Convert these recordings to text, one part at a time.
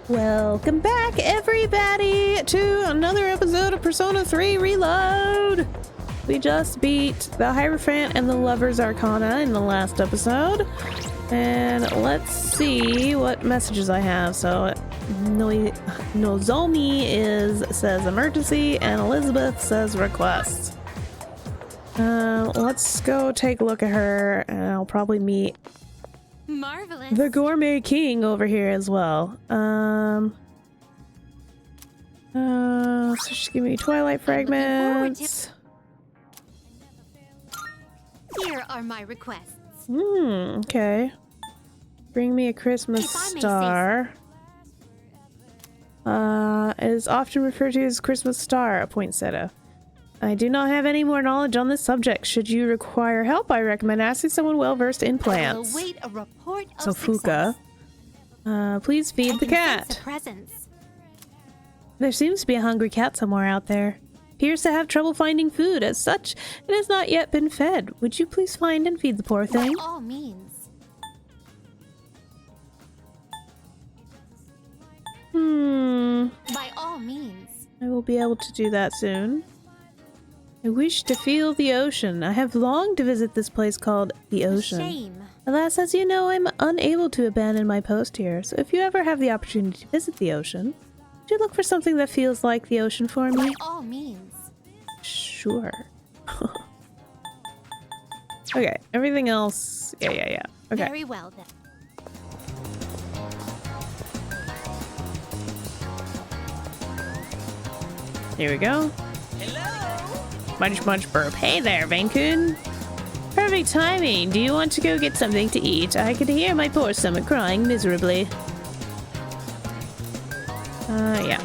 Welcome back, everybody, to another episode of Persona 3 Reload! We just beat the Hierophant and the Lover's Arcana in the last episode. And let's see what messages I have. So, Nozomi says emergency, and Elizabeth says request. Let's go take a look at her, and I'll probably meet Marvelous. the Gourmet King over here as well. So just give me Twilight Fragments. Here are my requests. Okay. Bring me a Christmas star. It is often referred to as Christmas star, a poinsettia. I do not have any more knowledge on this subject. Should you require help, I recommend asking someone well-versed in plants. I will await a report of So Fuka. Please feed the cat. There seems to be a hungry cat somewhere out there. Appears to have trouble finding food. As such, it has not yet been fed. Would you please find and feed the poor thing? By all means. By all means. I will be able to do that soon. I wish to feel the ocean. I have longed to visit this place called the ocean. Shame. Alas, as you know, I'm unable to abandon my post here, so if you ever have the opportunity to visit the ocean, would you look for something that feels like the ocean for me? By all means. Sure. Okay, everything else... Yeah. Okay. Very well, then. Here we go. Hello? Munch burp. Hey there, Vancouver. Perfect timing. Do you want to go get something to eat? I could hear my poor stomach crying miserably. Yeah.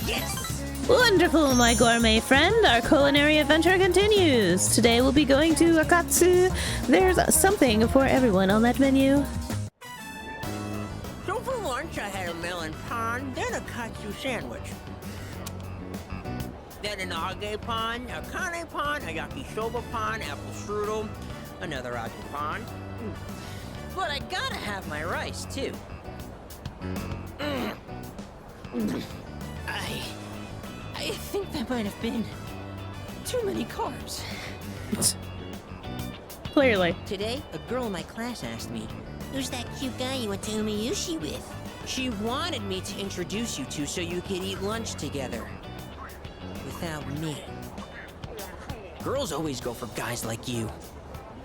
Yes! Wonderful, my gourmet friend. Our culinary adventure continues. Today we'll be going to Akatsu. There's something for everyone on that menu. So for lunch, I had a melon pan, then a katsu sandwich. Then an age pan, a kane pan, a yakisoba pan, apple strudel, another age pan. But I gotta have my rice, too. I think that might have been too many carbs. Clearly. Today, a girl in my class asked me, Who's that cute guy you went to Umiyushi with? she wanted me to introduce you to so you could eat lunch together. Without me. Girls always go for guys like you.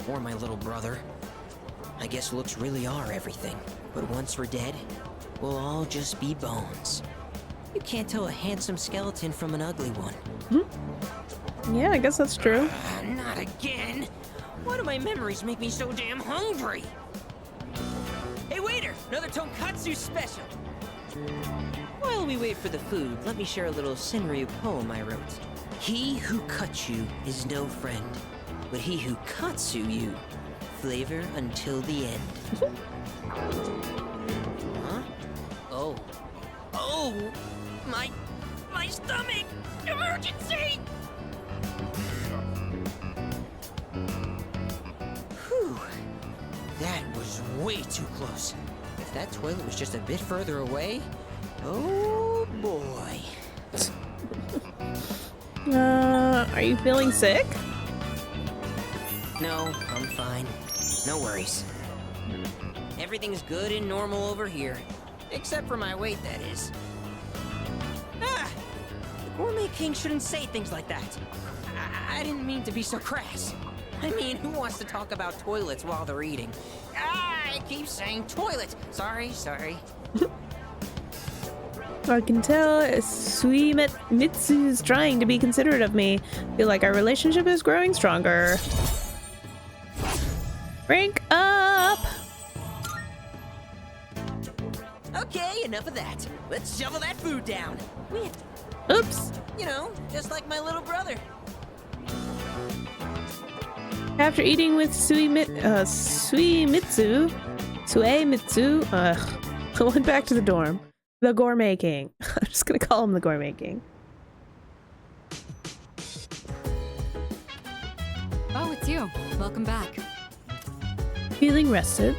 Or my little brother. I guess looks really are everything. But once we're dead, we'll all just be bones. You can't tell a handsome skeleton from an ugly one. Yeah, I guess that's true. Not again! Why do my memories make me so damn hungry? Hey waiter! Another tonkatsu special! While we wait for the food, let me share a little Senryu poem I wrote. He who cuts you is no friend, but he who katsu you, flavor until the end. Huh? Oh, my stomach! Emergency! Whew, that was way too close. If that toilet was just a bit further away, oh boy. Are you feeling sick? No, I'm fine. No worries. Everything's good and normal over here. Except for my weight, that is. Ah! The Gourmet King shouldn't say things like that. I didn't mean to be so crass. I mean, who wants to talk about toilets while they're eating? I keep saying toilet. Sorry. I can tell Suimitsu is trying to be considerate of me. Feel like our relationship is growing stronger. Rank up! Okay, enough of that. Let's shovel that food down. Oops! You know, just like my little brother. After eating with Suimitsu, I went back to the dorm. The Gourmet King. I'm just gonna call him the Gourmet King. Oh, it's you. Welcome back. Feeling rested?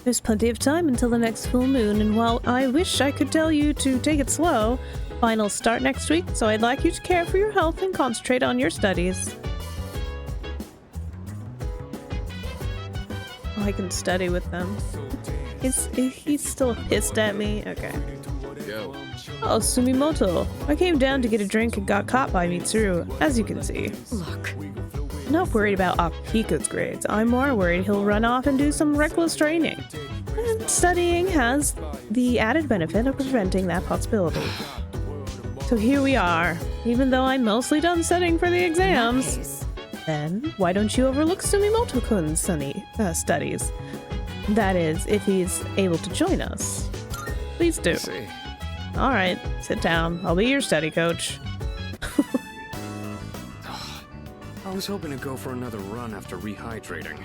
There's plenty of time until the next full moon, and while I wish I could tell you to take it slow, finals start next week, so I'd like you to care for your health and concentrate on your studies. Oh, I can study with them. He's still pissed at me? Okay. Yo. Oh, Sumimoto. I came down to get a drink and got caught by Mitsuru, as you can see. Look, I'm not worried about Akihiko's grades. I'm more worried he'll run off and do some reckless training. And studying has the added benefit of preventing that possibility. So here we are. Even though I'm mostly done studying for the exams, then why don't you overlook Sumimoto-kun's studies? That is, if he's able to join us. Please do. See. Alright, sit down. I'll be your study coach. I was hoping to go for another run after rehydrating.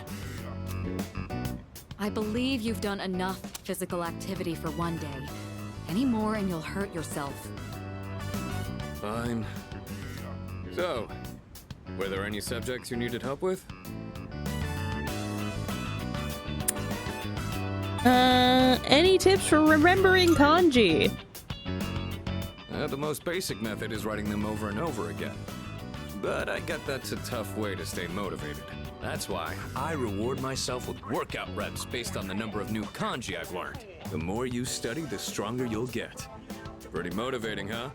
I believe you've done enough physical activity for one day. Any more and you'll hurt yourself. Fine. So, were there any subjects you needed help with? Any tips for remembering kanji? The most basic method is writing them over and over again. But I get that's a tough way to stay motivated. That's why I reward myself with workout reps based on the number of new kanji I've learned. The more you study, the stronger you'll get. Pretty motivating, huh?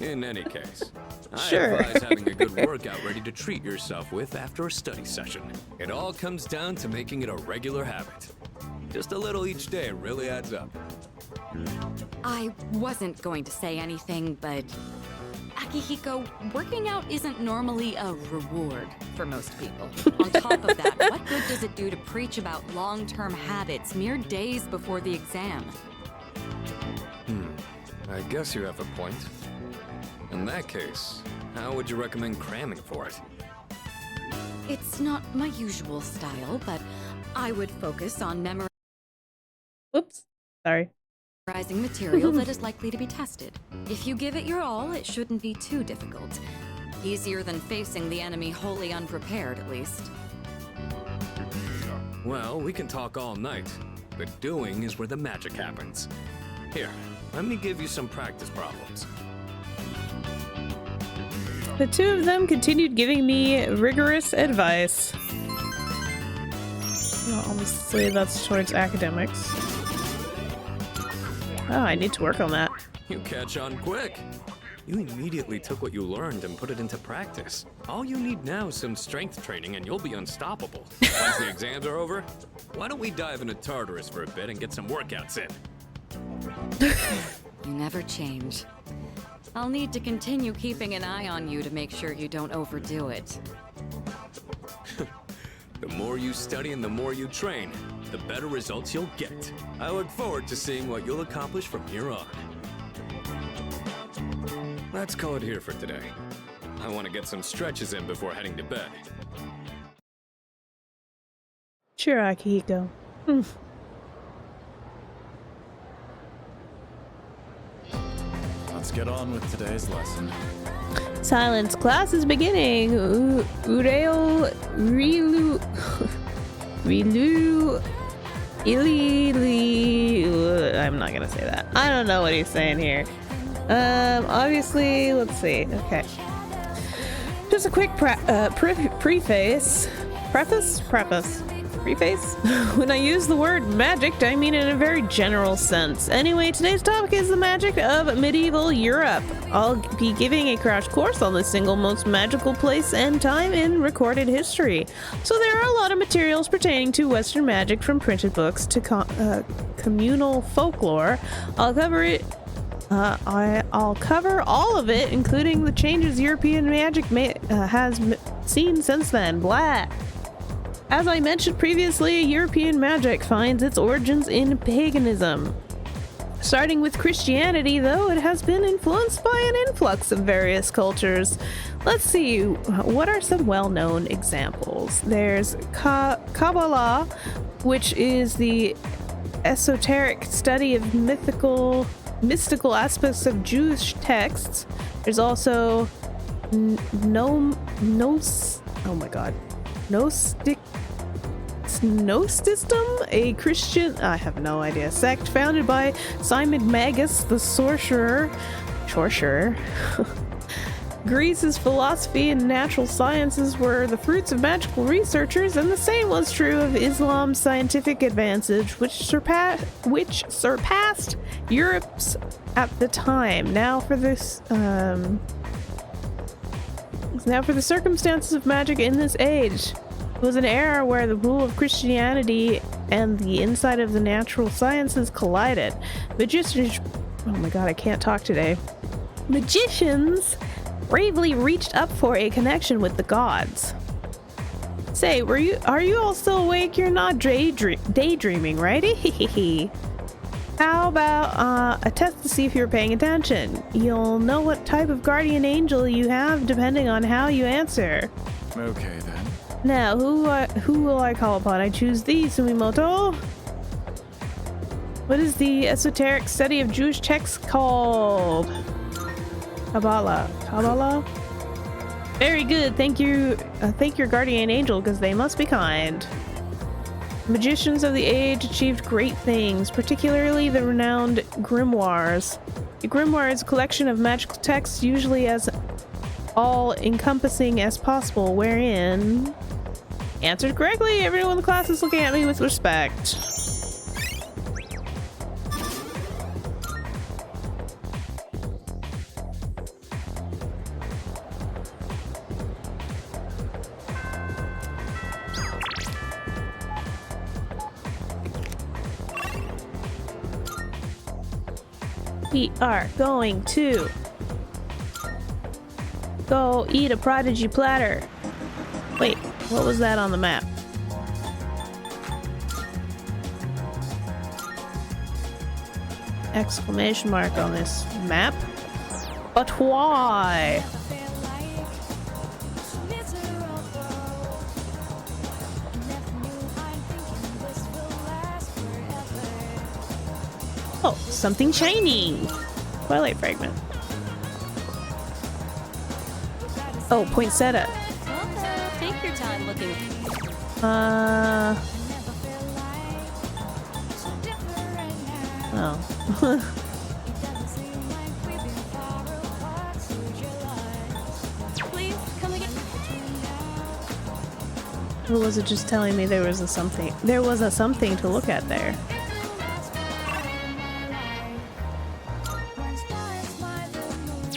In any case, Sure. I advise having a good workout ready to treat yourself with after a study session. It all comes down to making it a regular habit. Just a little each day really adds up. I wasn't going to say anything, but Akihiko, working out isn't normally a reward for most people. On top of that, what good does it do to preach about long-term habits mere days before the exam? I guess you have a point. In that case, how would you recommend cramming for it? It's not my usual style, but I would focus on Whoops. Sorry. memorizing material that is likely to be tested. If you give it your all, it shouldn't be too difficult. Easier than facing the enemy wholly unprepared, at least. Well, we can talk all night, but doing is where the magic happens. Here, let me give you some practice problems. The two of them continued giving me rigorous advice. Well, obviously that's towards academics. Oh, I need to work on that. You catch on quick. You immediately took what you learned and put it into practice. All you need now is some strength training and you'll be unstoppable. Once the exams are over, why don't we dive into Tartarus for a bit and get some workouts in? You never change. I'll need to continue keeping an eye on you to make sure you don't overdo it. The more you study and the more you train, the better results you'll get. I look forward to seeing what you'll accomplish from here on. Let's call it here for today. I want to get some stretches in before heading to bed. Sure, Akihiko. Let's get on with today's lesson. Silence. Class is beginning. Ureo Rilu Rilu Ilili. I'm not gonna say that. I don't know what he's saying here. Obviously, let's see. Okay. Just a quick preface. Preface? When I use the word magic, I mean it in a very general sense. Anyway, today's topic is the magic of medieval Europe. I'll be giving a crash course on the single most magical place and time in recorded history. So there are a lot of materials pertaining to Western magic, from printed books to communal folklore. I'll cover it. I'll cover all of it, including the changes European magic has seen since then. Blah. As I mentioned previously, European magic finds its origins in paganism. Starting with Christianity, though, it has been influenced by an influx of various cultures. Let's see, what are some well-known examples? There's Kabbalah, which is the esoteric study of mystical aspects of Jewish texts. There's also Gnosticism, Gnosticism, a Christian, I have no idea, sect founded by Simon Magus, the sorcerer. Greece's philosophy and natural sciences were the fruits of magical researchers, and the same was true of Islam's scientific advantage, which surpassed Europe's at the time. Now for the circumstances of magic in this age. It was an era where the rule of Christianity and the insight of the natural sciences collided. Magicians, oh my god, I can't talk today. Magicians bravely reached up for a connection with the gods. Say, are you all still awake? You're not daydreaming, right? How about a test to see if you're paying attention? You'll know what type of guardian angel you have depending on how you answer. Okay then. Now, who will I call upon? I choose thee, Sumimoto. What is the esoteric study of Jewish texts called? Kabbalah? Very good. Thank you. Thank your guardian angel, because they must be kind. Magicians of the age achieved great things, particularly the renowned grimoires. A grimoire is a collection of magical texts, usually as all-encompassing as possible, wherein... Answered correctly! Everyone in the class is looking at me with respect. We are going to go eat a prodigy platter. Wait, what was that on the map? Exclamation mark on this map. But why? Oh, something shiny! Twilight fragment. Oh, poinsettia. Take your time looking. Oh. Please, come again. Or was it just telling me there was a something? There was a something to look at there.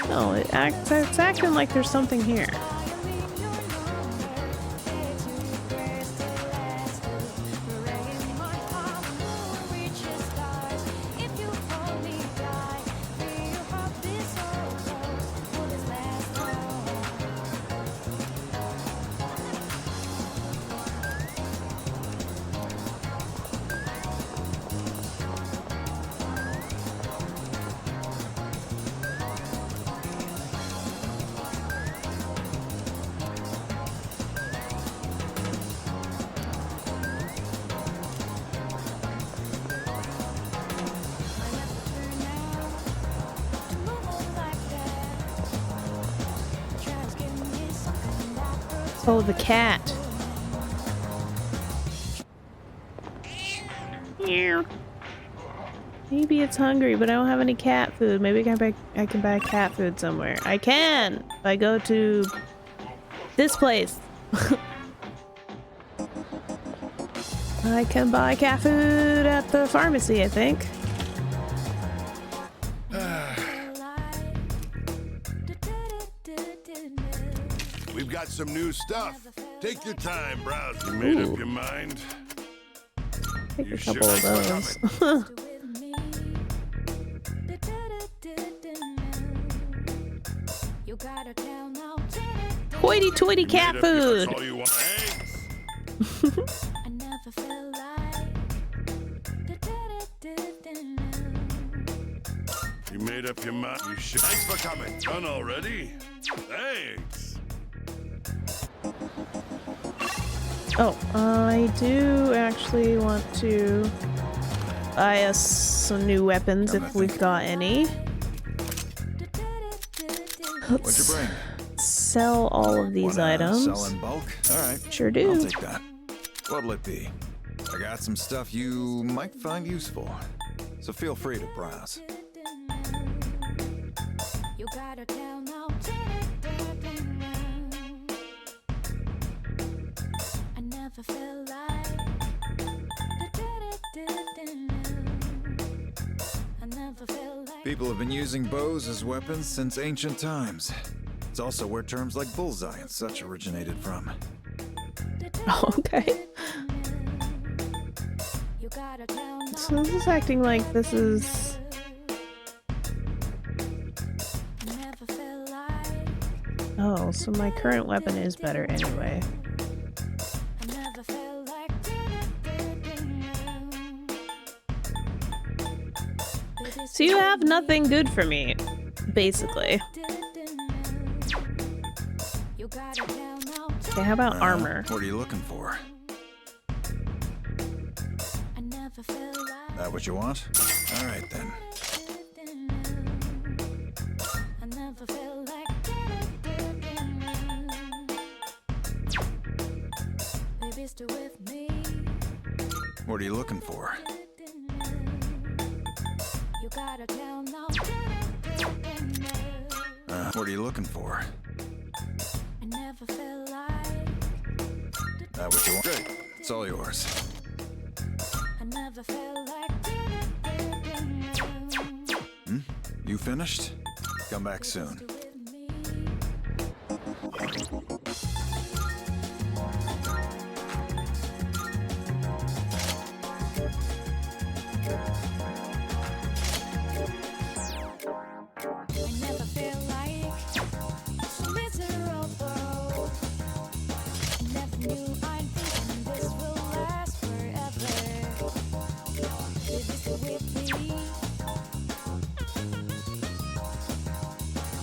No, it's acting like there's something here. Oh, the cat. Maybe it's hungry, but I don't have any cat food. Maybe I can buy cat food somewhere. I can! If I go to this place. I can buy cat food at the pharmacy, I think. We've got some new stuff. Take your time, browse. You made up your mind? Take a couple of those. Hoity-toity cat food! That's all you want. You made up your mind. You should. Thanks for coming. Done already? Thanks. Oh, I do actually want to buy us some new weapons if we've got any. What'd you bring? Sell all of these items. Sell in bulk? All right. Sure do. I'll take that. What'll it be? got some stuff you might find useful, so feel free to browse. You gotta tell now. I never felt like. I never felt like. People have been using bows as weapons since ancient times. It's also where terms like bullseye and such originated from. Oh, okay. So this is acting like this is... Oh, so my current weapon is better anyway. So you have nothing good for me, basically. Okay, how about armor? What are you looking for? That what you want? All right then. What are you looking for? What are you looking for? That what you want? Great. It's all yours. You finished? Come back soon.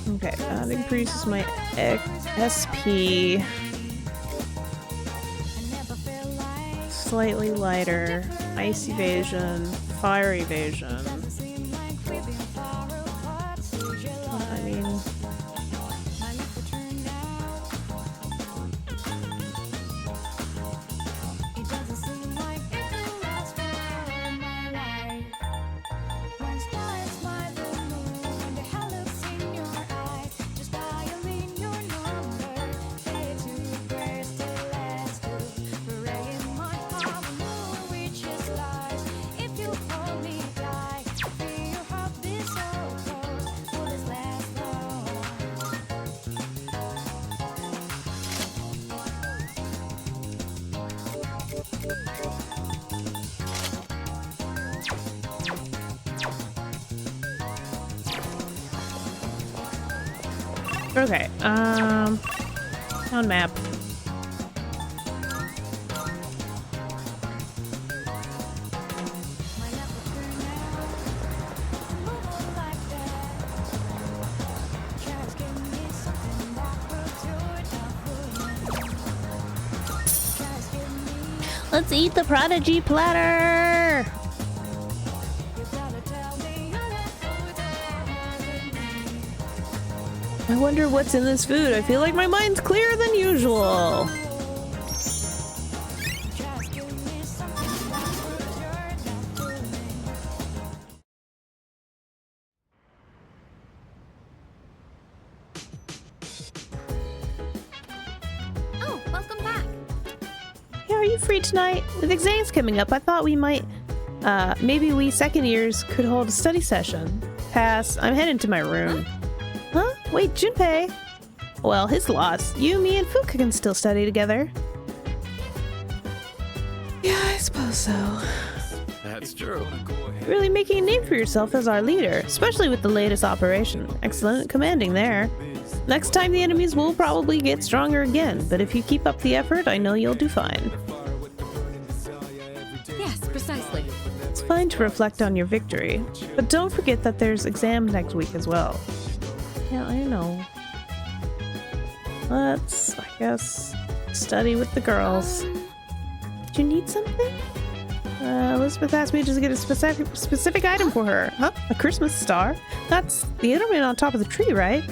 Okay, that increases my SP. Slightly lighter. Ice evasion. Fire evasion. I mean... Okay, town map. Let's eat the prodigy platter! I wonder what's in this food. I feel like my mind's clearer than usual. Oh, welcome back. Hey, are you free tonight? With exams coming up, I thought we might, maybe we second years could hold a study session. Pass. I'm heading to my room. Huh? Wait, Junpei? Well, his loss. You, me, and Fuka can still study together. Yeah, I suppose so. That's true. Really making a name for yourself as our leader, especially with the latest operation. Excellent commanding there. Next time the enemies will probably get stronger again, but if you keep up the effort, I know you'll do fine. Yes, precisely. It's fine to reflect on your victory, but don't forget that there's exam next week as well. Yeah, I know. Let's, I guess, study with the girls. Do you need something? Elizabeth asked me to get a specific item for her. Huh? A Christmas star? That's the ornament on top of the tree, right?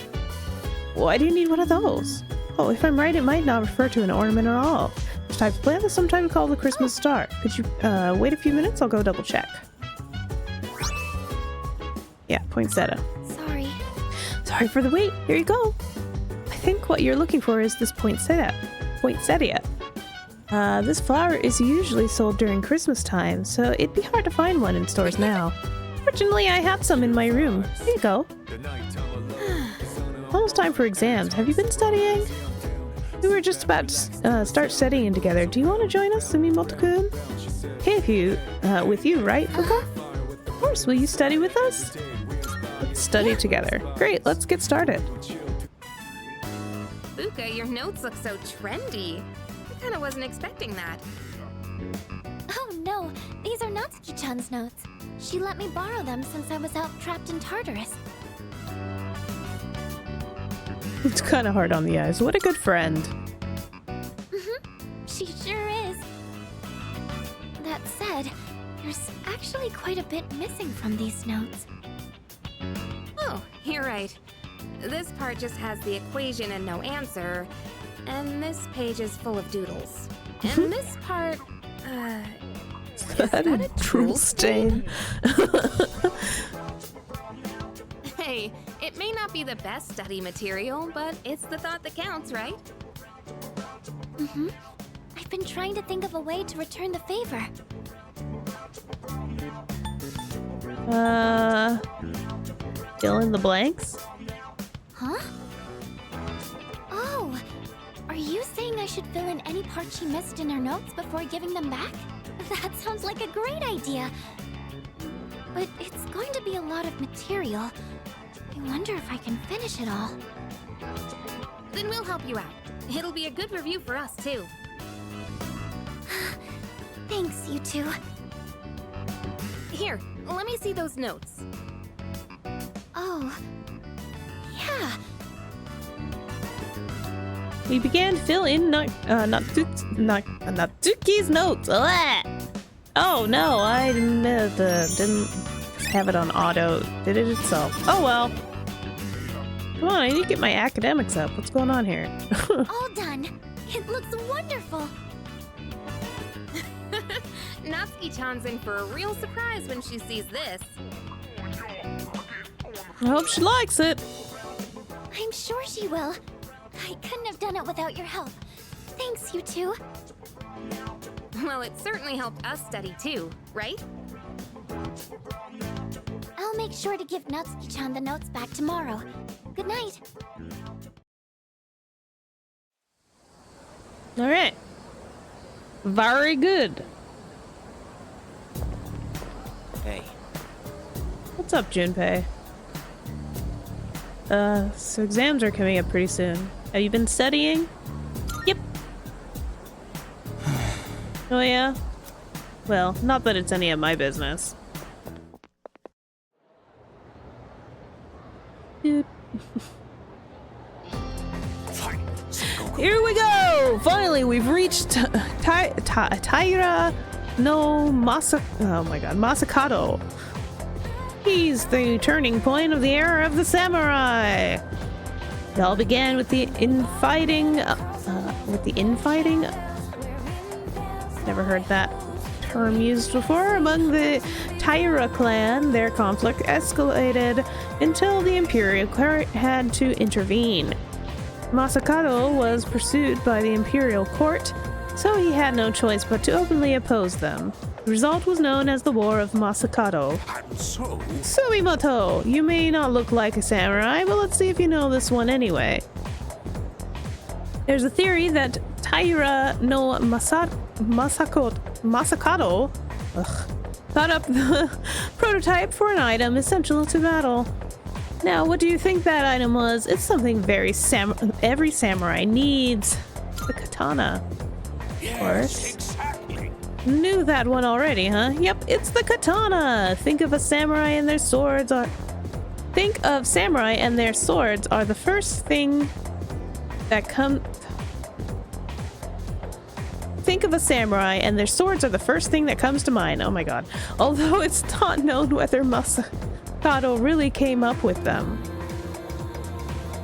Why do you need one of those? Oh, if I'm right, it might not refer to an ornament at all. Type of plant is sometimes called the Christmas star. Could you wait a few minutes? I'll go double check. Yeah, poinsettia. Sorry. Sorry for the wait. Here you go. I think what you're looking for is this poinsettia. Poinsettia. This flower is usually sold during Christmas time, so it'd be hard to find one in stores now. Fortunately, I have some in my room. Here you go. Almost time for exams. Have you been studying? We were just about to start studying together. Do you want to join us, Sumimoto-kun? Okay, with you, right, Fuka? Of course. Will you study with us? Let's study together. Great, let's get started. Fuka, your notes look so trendy. I kinda wasn't expecting that. Oh no, these are Natsuki-chan's notes. She let me borrow them since I was out trapped in Tartarus. It's kind of hard on the eyes. What a good friend. She sure is. That said, there's actually quite a bit missing from these notes. Oh, you're right. This part just has the equation and no answer, and this page is full of doodles. And this part, Is that a drool stain? Hey, it may not be the best study material, but it's the thought that counts, right? I've been trying to think of a way to return the favor. Fill in the blanks? Huh? Oh, are you saying I should fill in any part she missed in her notes before giving them back? That sounds like a great idea. But it's going to be a lot of material. I wonder if I can finish it all. Then we'll help you out. It'll be a good review for us, too. Thanks, you two. Here, let me see those notes. Oh, yeah. We began to fill in Natsuki's notes. Ugh. Oh no, I didn't have it on auto. Did it itself. Oh well. Come on, I need to get my academics up. What's going on here? All done. It looks wonderful. Natsuki-chan's in for a real surprise when she sees this. I hope she likes it. I'm sure she will. I couldn't have done it without your help. Thanks, you two. Well, it certainly helped us study too, right? I'll make sure to give Natsuki-chan the notes back tomorrow. Good night. All right. Very good. Hey, What's up, Junpei? So exams are coming up pretty soon. Have you been studying? Yep. Oh yeah? Well, not that it's any of my business. Dude. Here we go! Finally, we've reached Taira no Masakado. He's the turning point of the era of the samurai. It all began with the infighting. Never heard that term used before. Among the Taira clan, their conflict escalated until the imperial court had to intervene. Masakado was pursued by the imperial court, so he had no choice but to openly oppose them. The result was known as the War of Masakado. Sumimoto, you may not look like a samurai, but let's see if you know this one anyway. There's a theory that Taira no Masakado thought up the prototype for an item essential to battle. Now, what do you think that item was? It's something every samurai needs. The katana. Of course. Exactly. Knew that one already, huh? Yep, it's the katana. Think of samurai and their swords are the first thing that come. Think of a samurai and their swords are the first thing that comes to mind. Oh my god. Although it's not known whether Masakado really came up with them.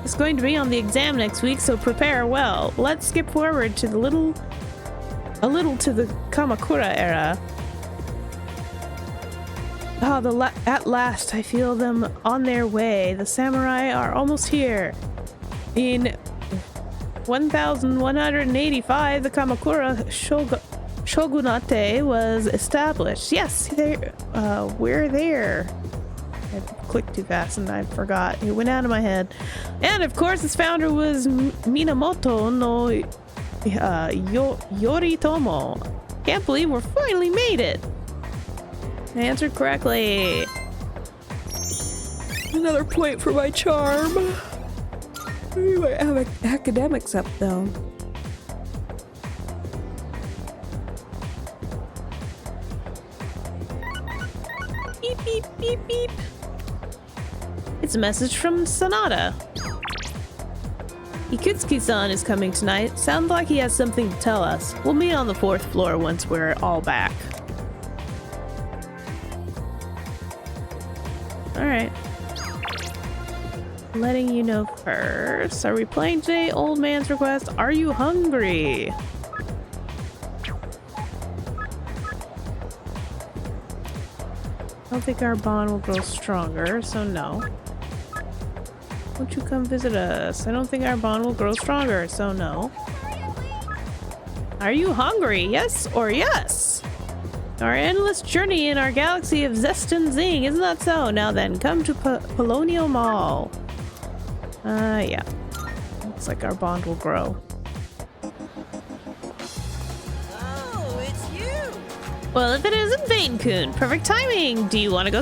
It's going to be on the exam next week, so prepare well. Let's skip forward to the little a little to the Kamakura era. At last, I feel them on their way. The samurai are almost here. In 1185, the Kamakura shogunate was established. Yes, we're there. I clicked too fast and I forgot. It went out of my head. And of course, its founder was Minamoto no Yoritomo. Can't believe we're finally made it. I answered correctly. Another point for my charm. I have academics up though. Beep, beep, beep, beep. It's a message from Sanada. Ikutsuki-san is coming tonight. Sounds like he has something to tell us. We'll meet on the 4th floor once we're all back. Alright. Letting you know first. Are we playing today? Old man's request. Are you hungry? I don't think our bond will grow stronger, so no. Won't you come visit us? I don't think our bond will grow stronger, so no. Are you hungry? Yes or yes? Our endless journey in our galaxy of zest and zing, isn't that so? Now then, come to Polonial Mall. Yeah. Looks like our bond will grow. Oh, it's you! Well, if it isn't Vane-kun, perfect timing! Do you want to go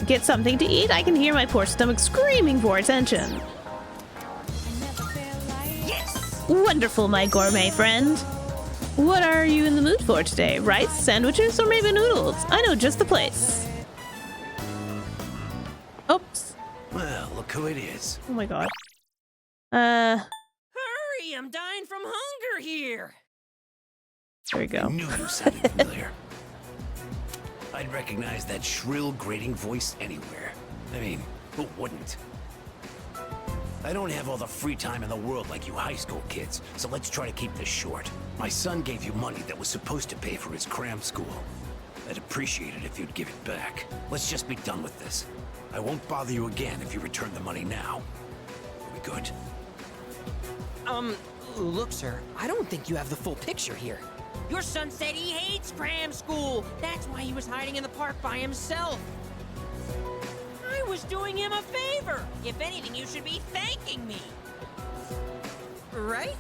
get something to eat? I can hear my poor stomach screaming for attention. Yes! Wonderful, my gourmet friend. What are you in the mood for today? Rice, sandwiches, or maybe noodles? I know just the place. Oops. Well, look who it is. Oh my god. Hurry! I'm dying from hunger here! There we go. I knew you sounded familiar. I'd recognize that shrill, grating voice anywhere. I mean, who wouldn't? I don't have all the free time in the world like you high school kids, so let's try to keep this short. My son gave you money that was supposed to pay for his cram school. I'd appreciate it if you'd give it back. Let's just be done with this. I won't bother you again if you return the money now. Are we good? Look, sir, I don't think you have the full picture here. Your son said he hates cram school. That's why he was hiding in the park by himself. I was doing him a favor. If anything, you should be thanking me. Right?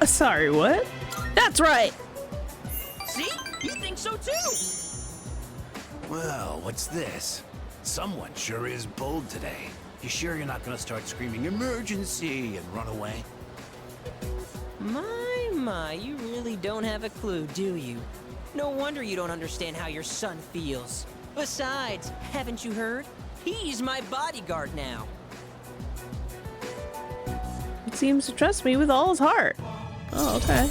Sorry, what? That's right! See? You think so too! Well, what's this? Someone sure is bold today. You sure you're not gonna start screaming emergency and run away? My, you really don't have a clue, do you? No wonder you don't understand how your son feels. Besides, haven't you heard? He's my bodyguard now. He seems to trust me with all his heart. Oh, okay.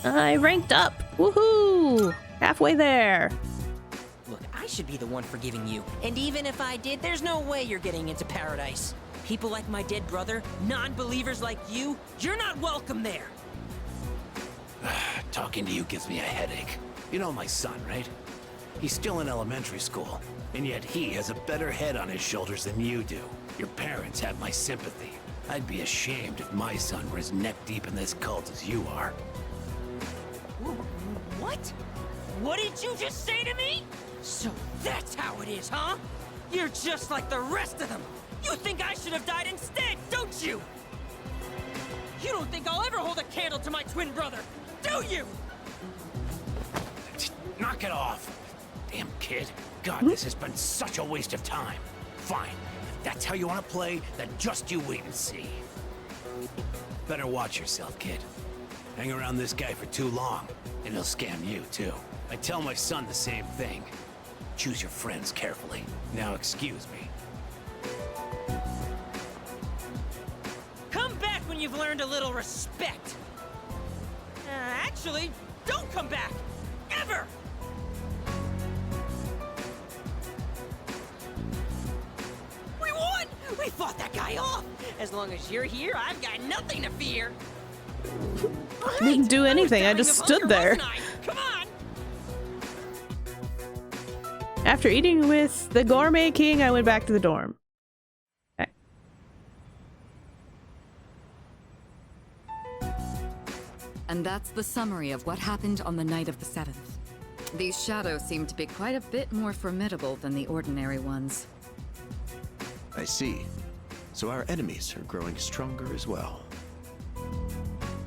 I ranked up. Woohoo! Halfway there. Look, I should be the one forgiving you. And even if I did, there's no way you're getting into paradise. People like my dead brother, non-believers like you, you're not welcome there. Talking to you gives me a headache. You know my son, right? He's still in elementary school, and yet he has a better head on his shoulders than you do. Your parents have my sympathy. I'd be ashamed if my son were as neck-deep in this cult as you are. What? What did you just say to me? So that's how it is, huh? You're just like the rest of them. You think I should have died instead, don't you? You don't think I'll ever hold a candle to my twin brother, do you? Knock it off. Damn kid. God, this has been such a waste of time. Fine. If that's how you want to play, then just you wait and see. Better watch yourself, kid. Hang around this guy for too long, and he'll scam you, too. I tell my son the same thing. Choose your friends carefully. Now excuse me. Come back when you've learned a little respect. Actually, don't come back. Ever! We won! We fought that guy fly off. As long as you're here, I've got nothing to fear. Didn't do anything. I just stood there. Come on. After eating with the gourmet king, I went back to the dorm. Okay. And that's the summary of what happened on the night of the 7th. These shadows seem to be quite a bit more formidable than the ordinary ones. I see. So our enemies are growing stronger as well.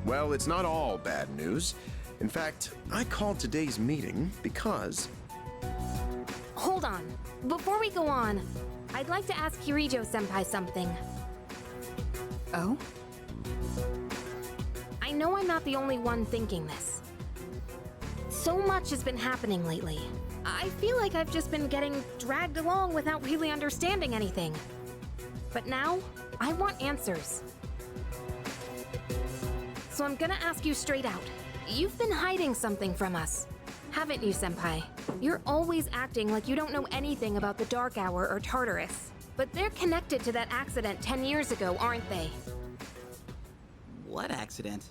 Well, it's not all bad news. In fact, I called today's meeting because... Hold on. Before we go on, I'd like to ask Kirijo-senpai something. Oh? I know I'm not the only one thinking this. So much has been happening lately. I feel like I've just been getting dragged along without really understanding anything. But now, I want answers. So I'm gonna ask you straight out. You've been hiding something from us, haven't you, Senpai? You're always acting like you don't know anything about the Dark Hour or Tartarus. But they're connected to that accident 10 years ago, aren't they? What accident?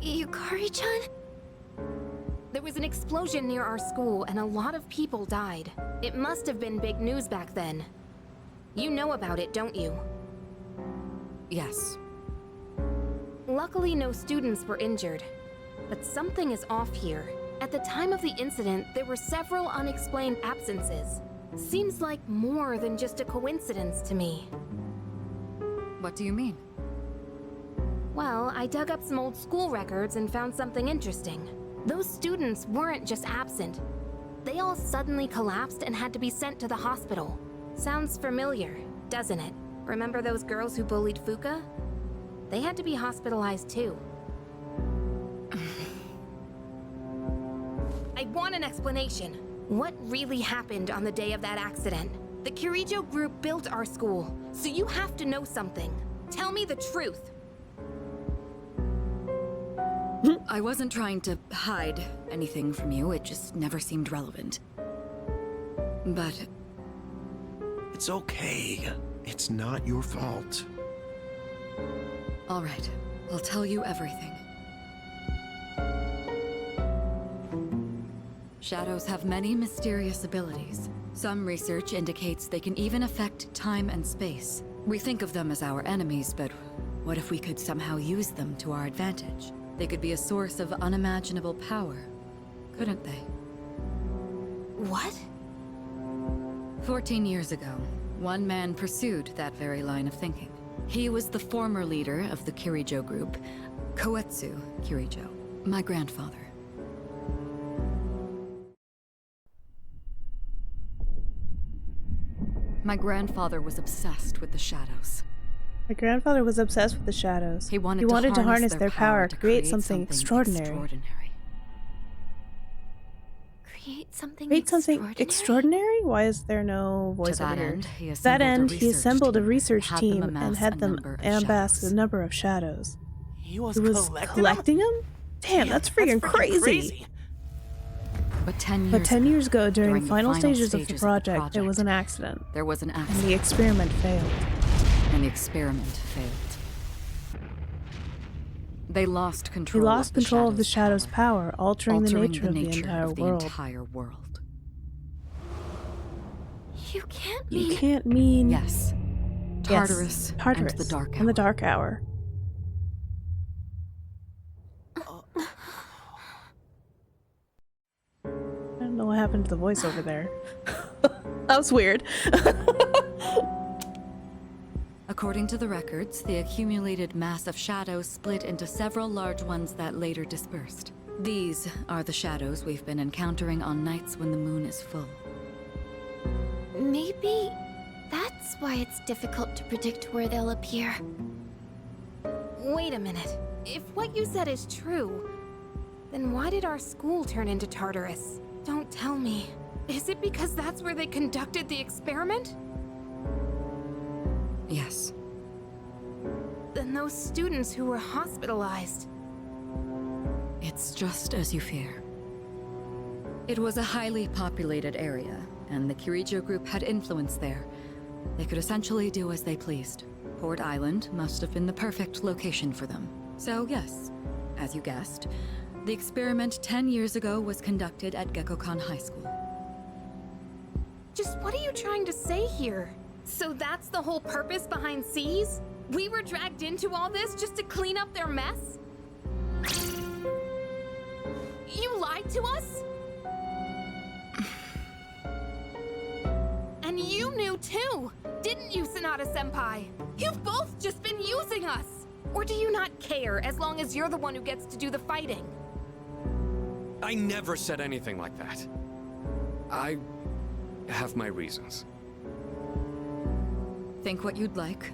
Yukari-chan? There was an explosion near our school and a lot of people died. It must have been big news back then. You know about it, don't you? Yes. Luckily, no students were injured. But something is off here. At the time of the incident, there were several unexplained absences. Seems like more than just a coincidence to me. What do you mean? Well, I dug up some old school records and found something interesting. Those students weren't just absent. They all suddenly collapsed and had to be sent to the hospital. Sounds familiar, doesn't it? Remember those girls who bullied Fuka? They had to be hospitalized too. I want an explanation. What really happened on the day of that accident? The Kirijo group built our school, so you have to know something. Tell me the truth. I wasn't trying to hide anything from you, it just never seemed relevant. But... It's okay. It's not your fault. all right, I'll tell you everything. Shadows have many mysterious abilities. Some research indicates they can even affect time and space. We think of them as our enemies, but what if we could somehow use them to our advantage? They could be a source of unimaginable power, couldn't they? What? 14 years ago, one man pursued that very line of thinking. He was the former leader of the Kirijo group, Koetsu Kirijo, my grandfather. My grandfather was obsessed with the shadows. My grandfather was obsessed with the shadows. He wanted to harness their power to create something extraordinary. Create something extraordinary? Why is there no voice over here? To that end, he assembled a research team and had them amass a number of shadows. He was collecting them? Damn, that's freaking crazy. But 10 years ago, during the final stages of the project, there was an accident. There was an accident. And the experiment failed. They lost control. He lost control of the shadow's power, altering the nature of the entire world. You can't mean... Yes. Tartarus, Tartarus and the Dark Hour. And the Dark Hour. I don't know what happened to the voice over there. That was weird. According to the records, the accumulated mass of shadows split into several large ones that later dispersed. These are the shadows we've been encountering on nights when the moon is full. Maybe that's why it's difficult to predict where they'll appear. Wait a minute. If what you said is true, then why did our school turn into Tartarus? Don't tell me. Is it because that's where they conducted the experiment? Yes. Then those students who were hospitalized... It's just as you fear. It was a highly populated area, and the Kirijo group had influence there. They could essentially do as they pleased. Port Island must have been the perfect location for them. So yes, as you guessed, the experiment 10 years ago was conducted at Gekkoukan High School. Just what are you trying to say here? So that's the whole purpose behind SEAS? We were dragged into all this just to clean up their mess? You lied to us? And you knew too, didn't you, Sanada-senpai? You've both just been using us! Or do you not care as long as you're the one who gets to do the fighting? I never said anything like that. I have my reasons. Think what you'd like,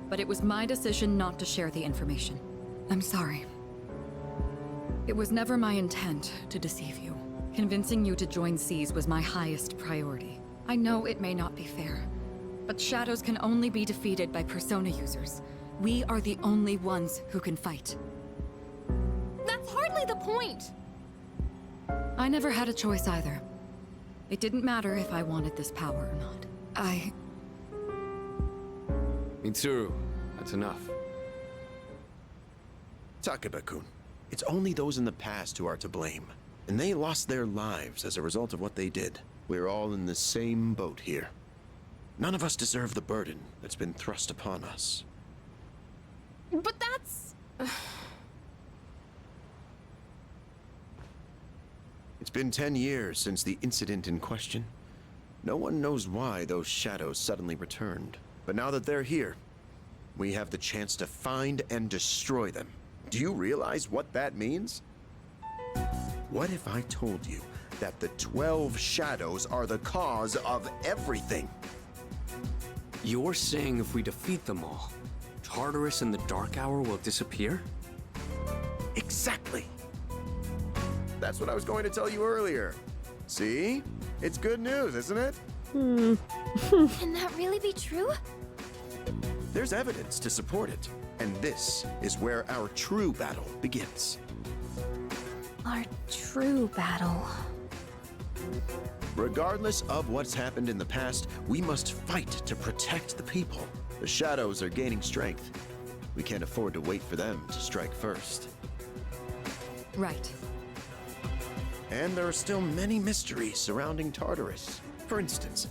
but it was my decision not to share the information. I'm sorry. It was never my intent to deceive you. Convincing you to join SEAS was my highest priority. I know it may not be fair, but shadows can only be defeated by persona users. We are the only ones who can fight. That's hardly the point! I never had a choice either. It didn't matter if I wanted this power or not. Mitsuru, that's enough. Takeba-kun, it's only those in the past who are to blame. And they lost their lives as a result of what they did. We're all in the same boat here. None of us deserve the burden that's been thrust upon us. But that's... It's been 10 years since the incident in question. No one knows why those shadows suddenly returned. But now that they're here, we have the chance to find and destroy them. Do you realize what that means? What if I told you that the 12 shadows are the cause of everything? You're saying if we defeat them all, Tartarus and the Dark Hour will disappear? Exactly. That's what I was going to tell you earlier. See? It's good news, isn't it? Can that really be true? There's evidence to support it. And this is where our true battle begins. Our true battle. Regardless of what's happened in the past, we must fight to protect the people. The shadows are gaining strength. We can't afford to wait for them to strike first. Right. And there are still many mysteries surrounding Tartarus. For instance,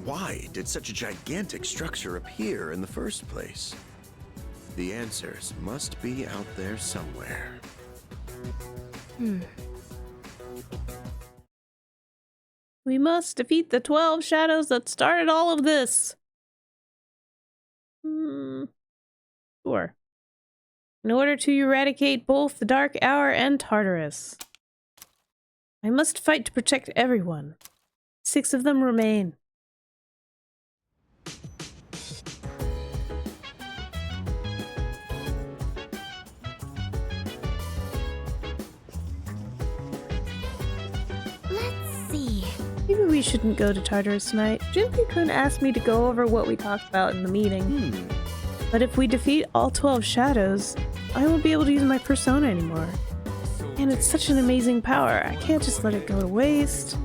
why did such a gigantic structure appear in the first place? The answers must be out there somewhere. We must defeat the 12 shadows that started all of this. Sure. In order to eradicate both the Dark Hour and Tartarus, I must fight to protect everyone. 6 of them remain. Let's see. Maybe we shouldn't go to Tartarus tonight. Gekkoukan asked me to go over what we talked about in the meeting. But if we defeat all 12 shadows, I won't be able to use my persona anymore. And it's such an amazing power, I can't just let it go to waste.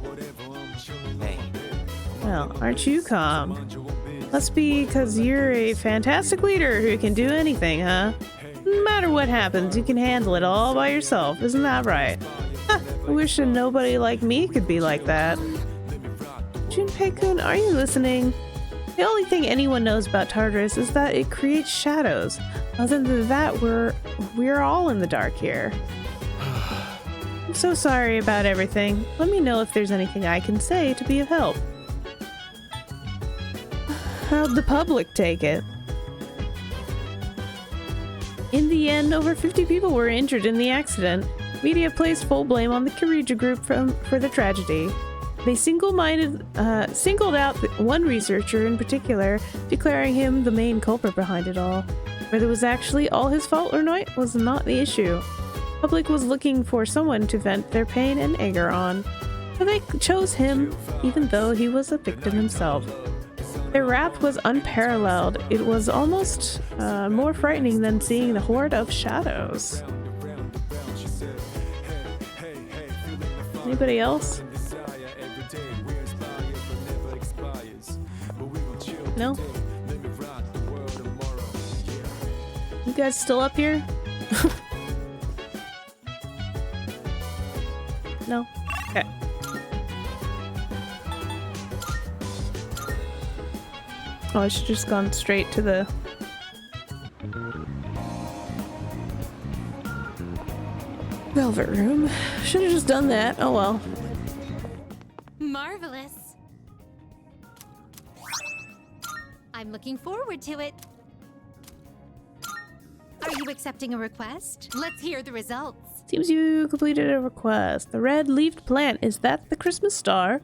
Hey. Well, aren't you calm? Must be because you're a fantastic leader who can do anything, huh? No matter what happens, you can handle it all by yourself, isn't that right? I wish that nobody like me could be like that. Junpei-kun, are you listening? The only thing anyone knows about Tartarus is that it creates shadows. Other than that, we're all in the dark here. I'm so sorry about everything. Let me know if there's anything I can say to be of help. How'd the public take it? In the end, over 50 people were injured in the accident. Media placed full blame on the Kirija group for the tragedy. They singled out one researcher in particular, declaring him the main culprit behind it all. Whether it was actually all his fault or not was not the issue. The public was looking for someone to vent their pain and anger on, so they chose him, even though he was a victim himself. Their wrath was unparalleled. It was almost more frightening than seeing the horde of shadows. Anybody else? No? You guys still up here? No? Okay. Oh, I should just gone straight to the... Velvet room. Should have just done that. Oh well. Marvelous. I'm looking forward to it. Are you accepting a request? Let's hear the results. Seems you completed a request. The red-leaved plant, is that the Christmas star?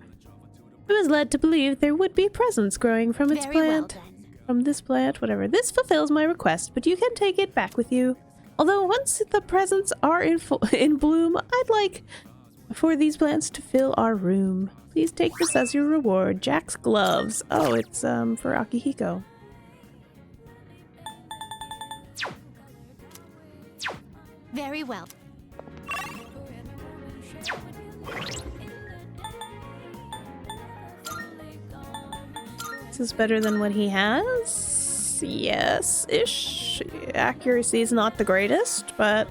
I was led to believe there would be presents growing from its plant. From this plant, whatever. This fulfills my request, but you can take it back with you. Although once the presents are in bloom, I'd like for these plants to fill our room. Please take this as your reward. Jack's gloves. Oh, it's for Akihiko. Very well. This is better than what he has? Yes-ish. Accuracy is not the greatest, but...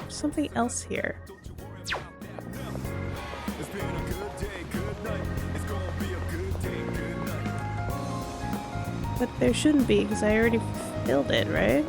something else here. But there shouldn't be, because I already filled it, right?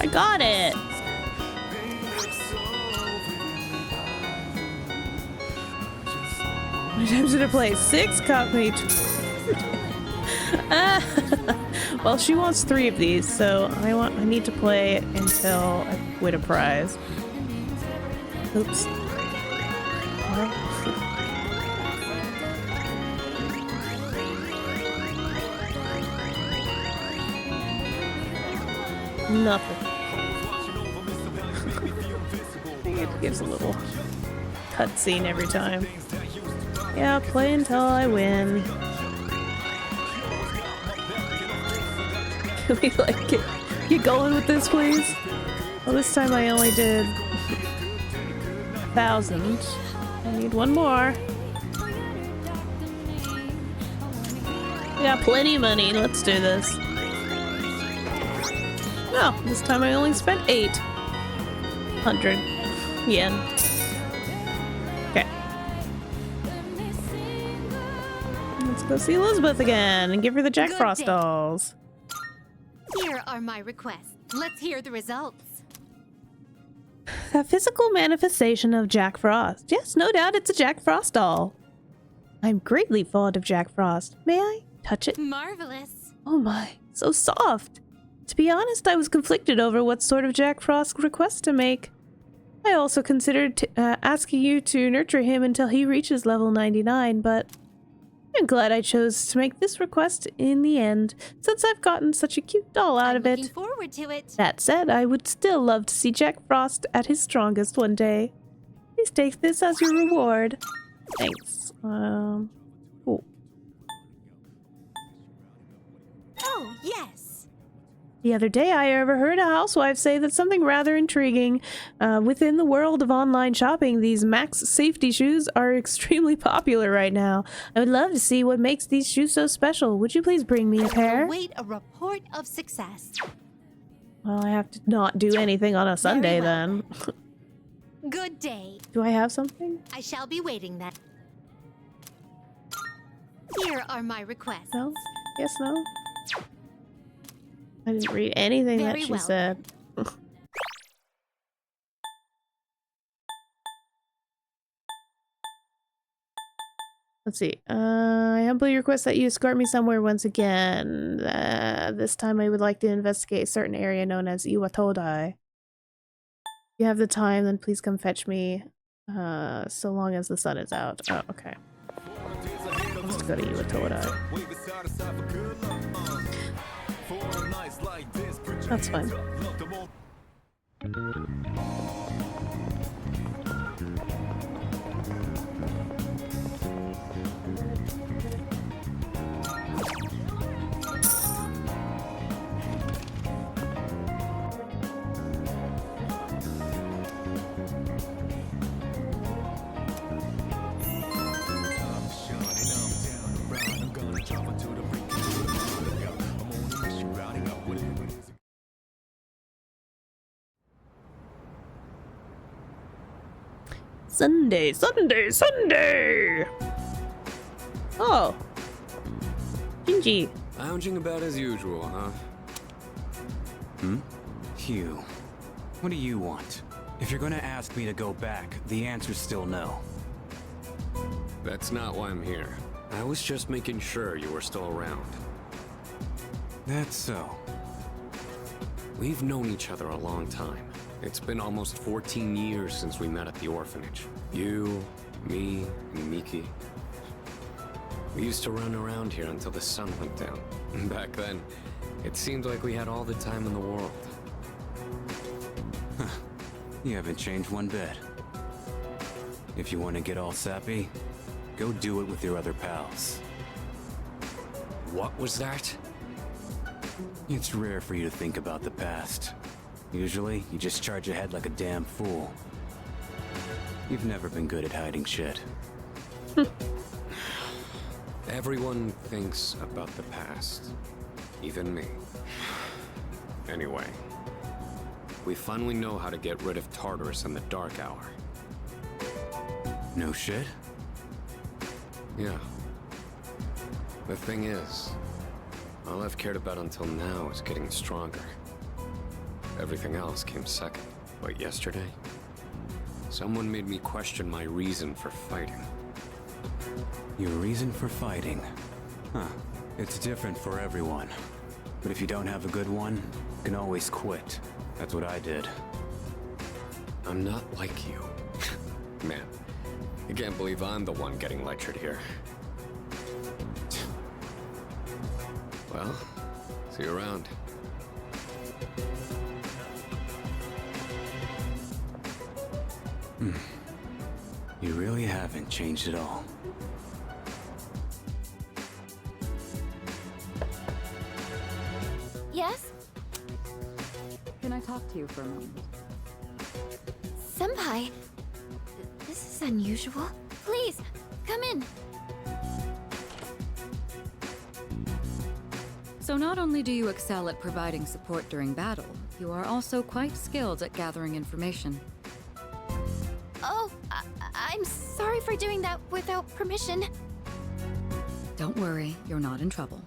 I got it! How many times did I play? 6 copy. Well, she wants 3 of these, so I need to play it until I win a prize. Oops. Nothing. It gives a little cutscene every time. Yeah, play until I win. Can we like get going with this, please? Well, this time I only did 1,000. I need one more. We got plenty of money. Let's do this. No, this time I only spent 800 yen. Okay. Let's go see Elizabeth again and give her the Jack Frost dolls. Here are my requests. Let's hear the results. A physical manifestation of Jack Frost. Yes, no doubt it's a Jack Frost doll. I'm greatly fond of Jack Frost. May I touch it? Marvelous. Oh my, so soft. To be honest, I was conflicted over what sort of Jack Frost request to make. I also considered asking you to nurture him until he reaches level 99, but I'm glad I chose to make this request in the end, since I've gotten such a cute doll out of it. Looking forward to it. That said, I would still love to see Jack Frost at his strongest one day. Please take this as your reward. Thanks. Cool. Oh, yes. The other day, I overheard a housewife say that something rather intriguing. Within the world of online shopping, these Max safety shoes are extremely popular right now. I would love to see what makes these shoes so special. Would you please bring me a pair? Await a report of success. Well, I have to not do anything on a Sunday then. Good day. Do I have something? I shall be waiting then. Here are my requests. No? Yes, no? I didn't read anything that she said. Let's see. I humbly request that you escort me somewhere once again. This time I would like to investigate a certain area known as Iwatodai. If you have the time, then please come fetch me. So long as the sun is out. Oh, okay. Let's go to Iwatodai. That's fine. Sunday, Sunday, Sunday! Oh. Shinji. Lounging about as usual, huh? Hugh, what do you want? If you're gonna ask me to go back, the answer's still no. That's not why I'm here. I was just making sure you were still around. That's so. We've known each other a long time. It's been almost 14 years since we met at the orphanage. You, me, and Miki. We used to run around here until the sun went down. Back then, it seemed like we had all the time in the world. You haven't changed one bit. If you want to get all sappy, go do it with your other pals. What was that? It's rare for you to think about the past. Usually, you just charge ahead like a damn fool. You've never been good at hiding shit. Everyone thinks about the past. Even me. Anyway, we finally know how to get rid of Tartarus in the Dark Hour. No shit? Yeah. The thing is, all I've cared about until now is getting stronger. Everything else came second. But yesterday, someone made me question my reason for fighting. Your reason for fighting? Huh. It's different for everyone. But if you don't have a good one, you can always quit. That's what I did. I'm not like you. Man, I can't believe I'm the one getting lectured here. Well, see you around. You really haven't changed at all. Yes? Can I talk to you for a moment? Senpai, this is unusual. Please, come in. So not only do you excel at providing support during battle, you are also quite skilled at gathering information. Oh, I'm sorry for doing that without permission. Don't worry, you're not in trouble.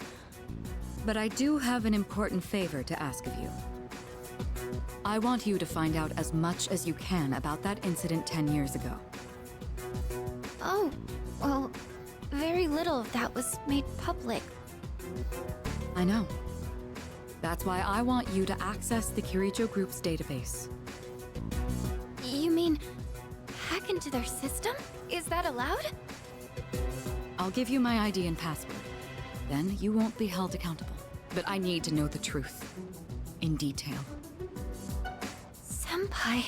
But I do have an important favor to ask of you. I want you to find out as much as you can about that incident 10 years ago. Oh, well, very little of that was made public. I know. That's why I want you to access the Kirijo Group's database. You mean hack into their system? Is that allowed? I'll give you my ID and password. Then you won't be held accountable. But I need to know the truth. In detail. Senpai.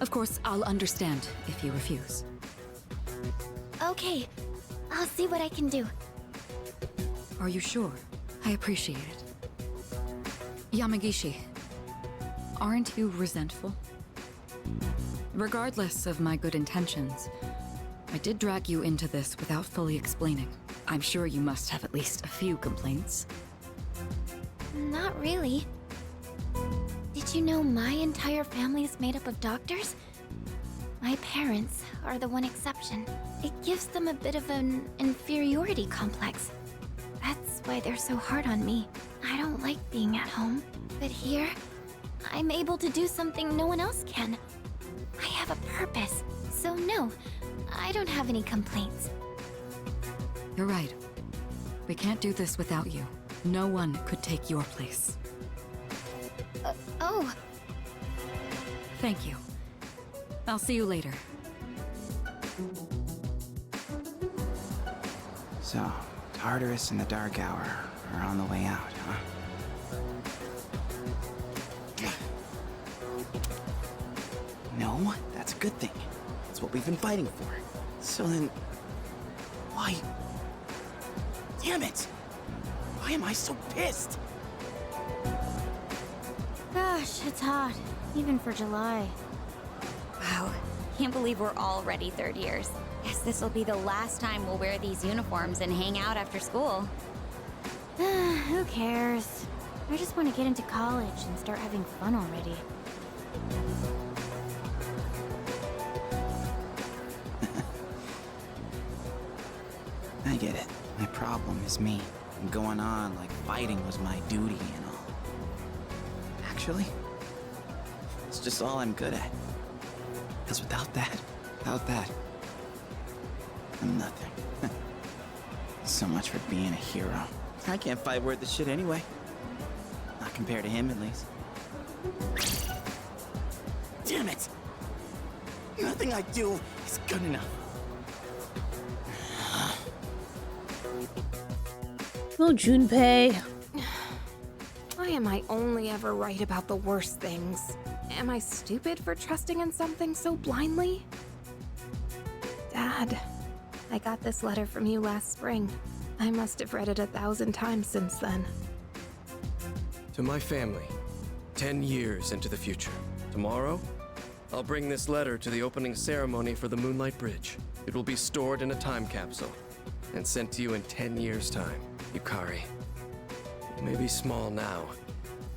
Of course, I'll understand if you refuse. Okay, I'll see what I can do. Are you sure? I appreciate it. Yamagishi, aren't you resentful? Regardless of my good intentions, I did drag you into this without fully explaining. I'm sure you must have at least a few complaints. Not really. Did you know my entire family is made up of doctors? My parents are the one exception. It gives them a bit of an inferiority complex. That's why they're so hard on me. I don't like being at home. But here, I'm able to do something no one else can. I have a purpose. So no, I don't have any complaints. You're right. We can't do this without you. No one could take your place. Oh. Thank you. I'll see you later. So, Tartarus and the Dark Hour are on the way out, huh? No, that's a good thing. That's what we've been fighting for. So then, why? Damn it! Why am I so pissed? Gosh, it's hot, even for July. Wow, can't believe we're already third years. Guess this will be the last time we'll wear these uniforms and hang out after school. Who cares? I just want to get into college and start having fun already. I get it. My problem is me. I'm going on like fighting was my duty and all. Actually, it's just all I'm good at. Because without that, I'm nothing. So much for being a hero. I can't fight worth the shit anyway. Not compared to him, at least. Damn it! Nothing I do is good enough. Oh, Junpei. Why am I only ever right about the worst things? Am I stupid for trusting in something so blindly? Dad, I got this letter from you last spring. I must have read it 1,000 times since then. To my family, 10 years into the future. Tomorrow, I'll bring this letter to the opening ceremony for the Moonlight Bridge. It will be stored in a time capsule and sent to you in 10 years' time. Yukari, you may be small now,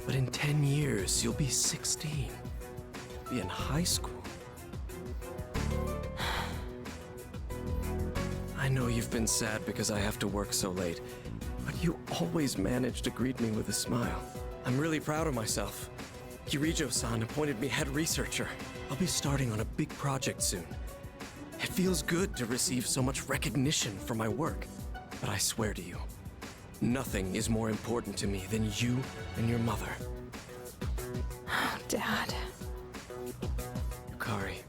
but in 10 years, you'll be 16. You'll be in high school. I know you've been sad because I have to work so late, but you always manage to greet me with a smile. I'm really proud of myself. Kirijo-san appointed me head researcher. I'll be starting on a big project soon. It feels good to receive so much recognition for my work, but I swear to you, nothing is more important to me than you and your mother. Oh, Dad. Yukari,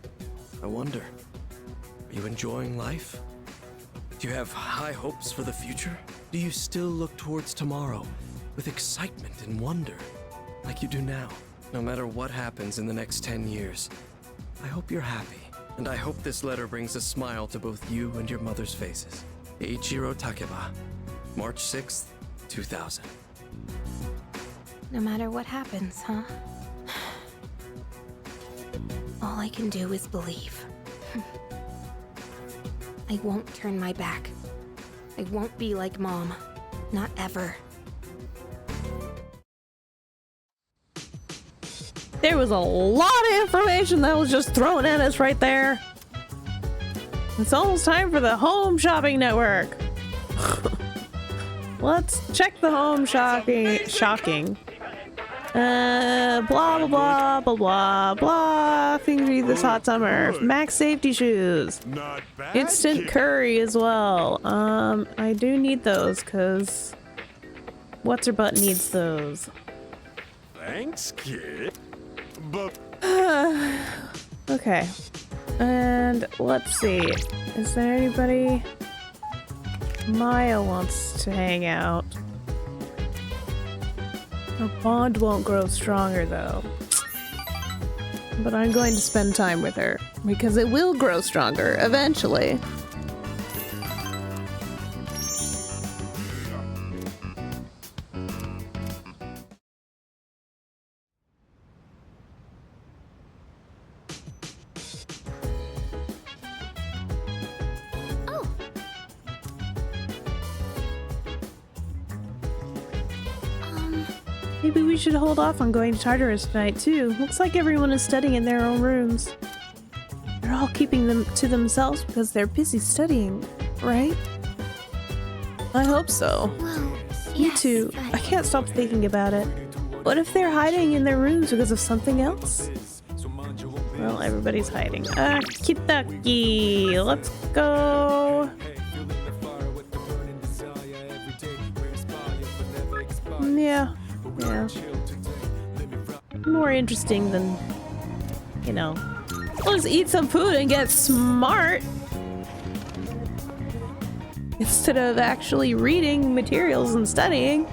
I wonder, are you enjoying life? Do you have high hopes for the future? Do you still look towards tomorrow with excitement and wonder, like you do now? No matter what happens in the next 10 years, I hope you're happy, and I hope this letter brings a smile to both you and your mother's faces. Eiichiro Takeba, March 6th, 2000. No matter what happens, huh? All I can do is believe. I won't turn my back. I won't be like Mom. Not ever. There was a lot of information that was just thrown at us right there. It's almost time for the Home Shopping Network. Let's check the home shocking. Blah blah blah blah blah blah. Things read this hot summer. Max safety shoes. Not bad. Instant curry as well. I do need those because what's her butt needs those. Thanks, kid. But Okay. And let's see. Is there anybody? Maya wants to hang out. Her bond won't grow stronger though. But I'm going to spend time with her because it will grow stronger eventually. Maybe we should hold off on going to Tartarus tonight, too. Looks like everyone is studying in their own rooms. They're all keeping them to themselves because they're busy studying, right? I hope so. Well, Me too. I can't stop thinking about it. What if they're hiding in their rooms because of something else? Well, everybody's hiding. Kitaki, let's go. Yeah. Yeah. More interesting than, you know, I'll just eat some food and get smart. Instead of actually reading materials and studying.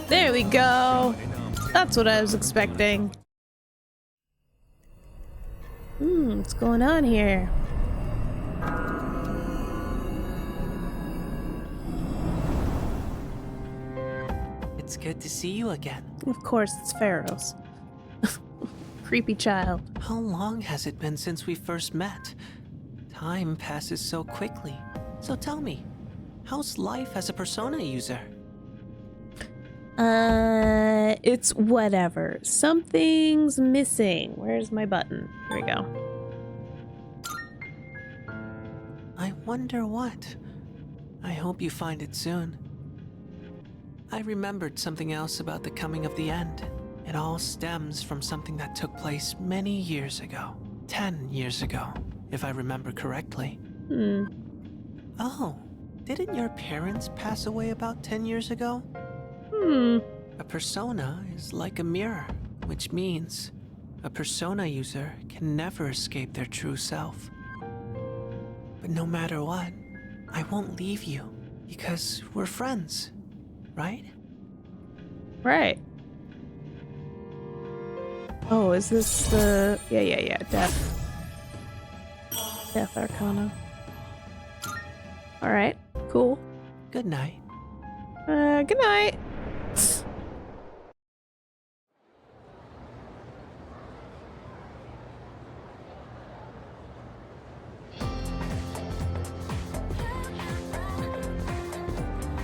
There we go. That's what I was expecting. What's going on here? It's good to see you again. Of course, it's Pharaoh's. Creepy child. How long has it been since we first met? Time passes so quickly. So tell me, how's life as a Persona user? It's whatever. Something's missing. Where's my button? Here we go. I wonder what. I hope you find it soon. I remembered something else about the coming of the end. It all stems from something that took place many years ago. 10 years ago, if I remember correctly. Oh, didn't your parents pass away about 10 years ago? A persona is like a mirror, which means a persona user can never escape their true self. But no matter what, I won't leave you because we're friends, right? Right. Oh, is this the... Yeah. Death Arcana. Alright, cool. Good night. Good night.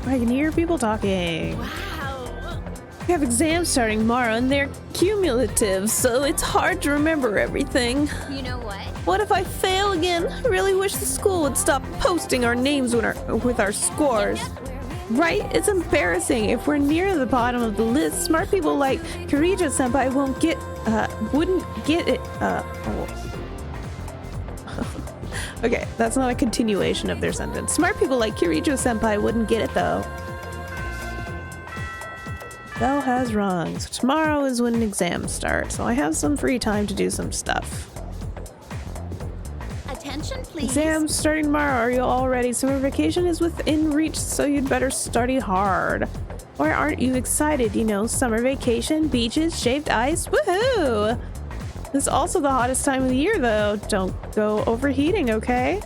I can hear people talking. Wow. We have exams starting tomorrow and they're cumulative, so it's hard to remember everything. You know what? What if I fail again? I really wish the school would stop posting our names with our scores. Right? It's embarrassing. If we're near the bottom of the list, smart people like Kirija-senpai wouldn't get it. Okay, that's not a continuation of their sentence. Smart people like Kirija-senpai wouldn't get it, though. Bell has rung, so tomorrow is when exams start, so I have some free time to do some stuff. Attention, please. Exams starting tomorrow. Are you all ready? Summer vacation is within reach, so you'd better study hard. Why aren't you excited? You know, summer vacation, beaches, shaved ice, woohoo! It's also the hottest time of the year, though. Don't go overheating, okay?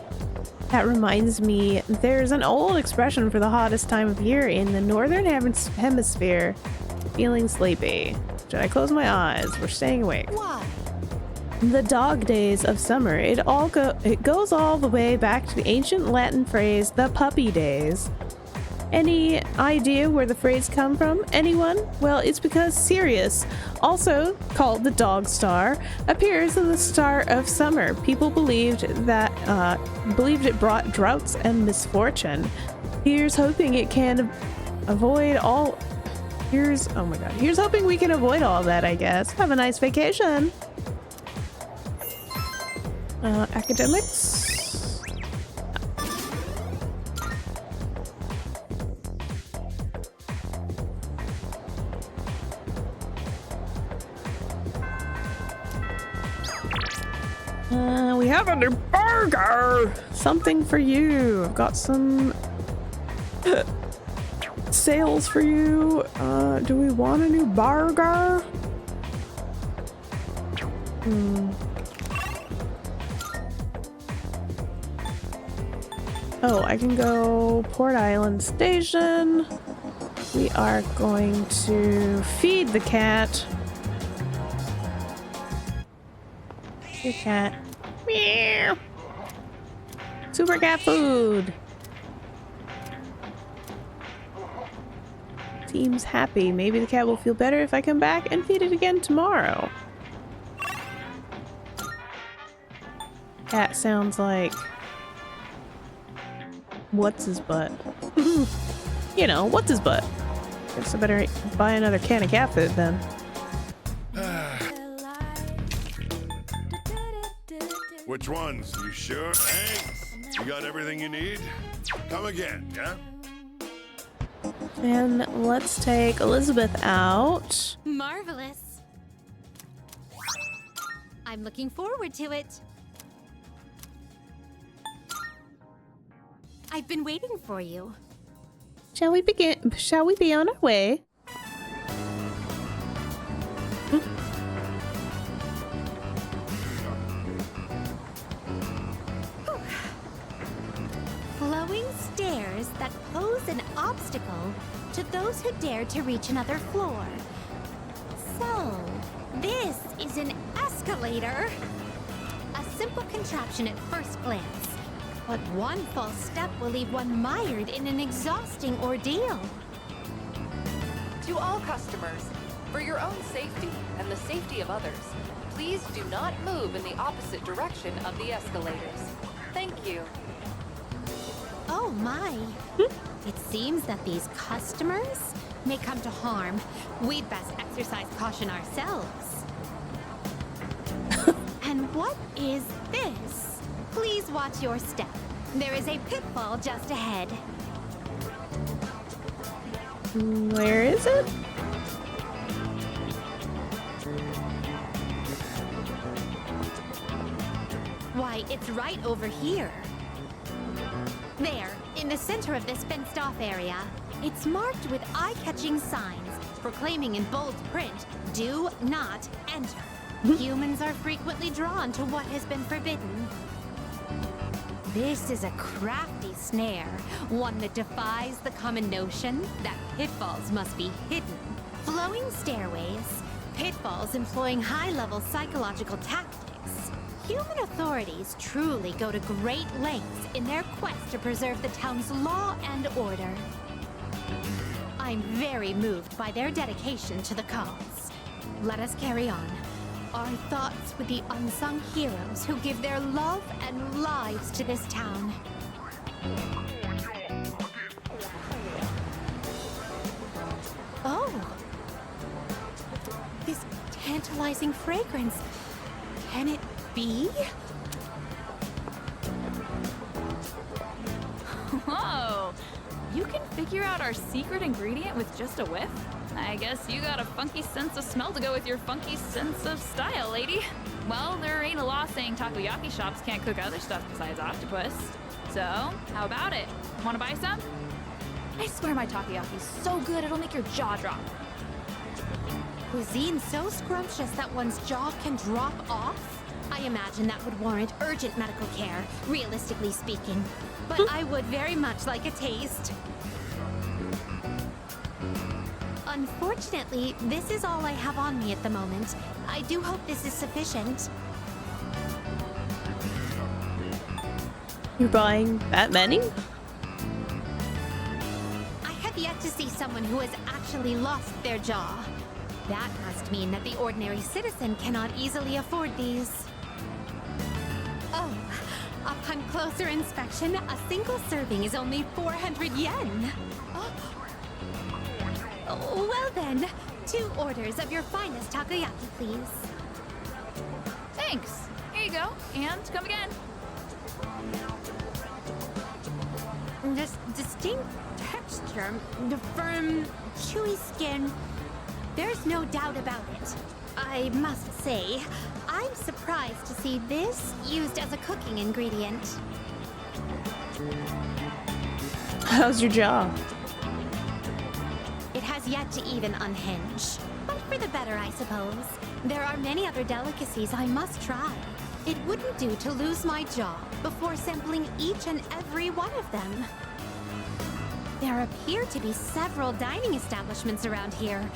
That reminds me, there's an old expression for the hottest time of year in the northern hemisphere. Feeling sleepy. Should I close my eyes? We're staying awake. Why? The dog days of summer. It goes all the way back to the ancient Latin phrase, the puppy days. Any idea where the phrase come from? Anyone? Well, it's because Sirius, also called the dog star, appears in the start of summer. People believed it brought droughts and misfortune. Here's hoping it can avoid all. Here's hoping we can avoid all that, I guess. Have a nice vacation. Academics. We have a new burger! Something for you. I've got some sales for you. Do we want a new burger? Oh, I can go Port Island Station. We are going to feed the cat. Your cat. Meow. Super cat food. Seems happy. Maybe the cat will feel better if I come back and feed it again tomorrow. Cat sounds like... what's his butt? You know, what's his butt? Guess I better buy another can of cat food then. Which ones? You sure? Hey, you got everything you need? Come again, yeah? And let's take Elizabeth out. Marvelous. I'm looking forward to it. I've been waiting for you. Shall we begin? Shall we be on our way? Flowing stairs that pose an obstacle to those who dare to reach another floor. So, this is an escalator. A simple contraption at first glance, but one false step will leave one mired in an exhausting ordeal. To all customers, for your own safety and the safety of others, please do not move in the opposite direction of the escalators. Thank you. Oh my. It seems that these customers may come to harm. We'd best exercise caution ourselves. And what is this? Please watch your step. There is a pitfall just ahead. Where is it? Why, it's right over here. There, in the center of this fenced-off area. It's marked with eye-catching signs proclaiming in bold print, "Do not enter." Humans are frequently drawn to what has been forbidden. This is a crafty snare, one that defies the common notion that pitfalls must be hidden. Flowing stairways, pitfalls employing high-level psychological tactics. Human authorities truly go to great lengths in their quest to preserve the town's law and order. I'm very moved by their dedication to the cause. Let us carry on. Our thoughts with the unsung heroes who give their love and lives to this town. Oh! This tantalizing fragrance. Can it be? Whoa! You can figure out our secret ingredient with just a whiff? I guess you got a funky sense of smell to go with your funky sense of style, lady. Well, there ain't a law saying takoyaki shops can't cook other stuff besides octopus. So, how about it? Wanna buy some? I swear my takoyaki's so good it'll make your jaw drop. Cuisine so scrumptious that one's jaw can drop off? I imagine that would warrant urgent medical care, realistically speaking. But I would very much like a taste. Unfortunately, this is all I have on me at the moment. I do hope this is sufficient. You're buying that many? I have yet to see someone who has actually lost their jaw. That must mean that the ordinary citizen cannot easily afford these. Oh, upon closer inspection, a single serving is only 400 yen. Oh, well then, 2 orders of your finest takoyaki, please. Thanks. Here you go. And come again. This distinct texture, the firm, chewy skin. There's no doubt about it. I must say, I'm surprised to see this used as a cooking ingredient. How's your jaw? It has yet to even unhinge. But for the better, I suppose. There are many other delicacies I must try. It wouldn't do to lose my jaw before sampling each and every one of them. There appear to be several dining establishments around here.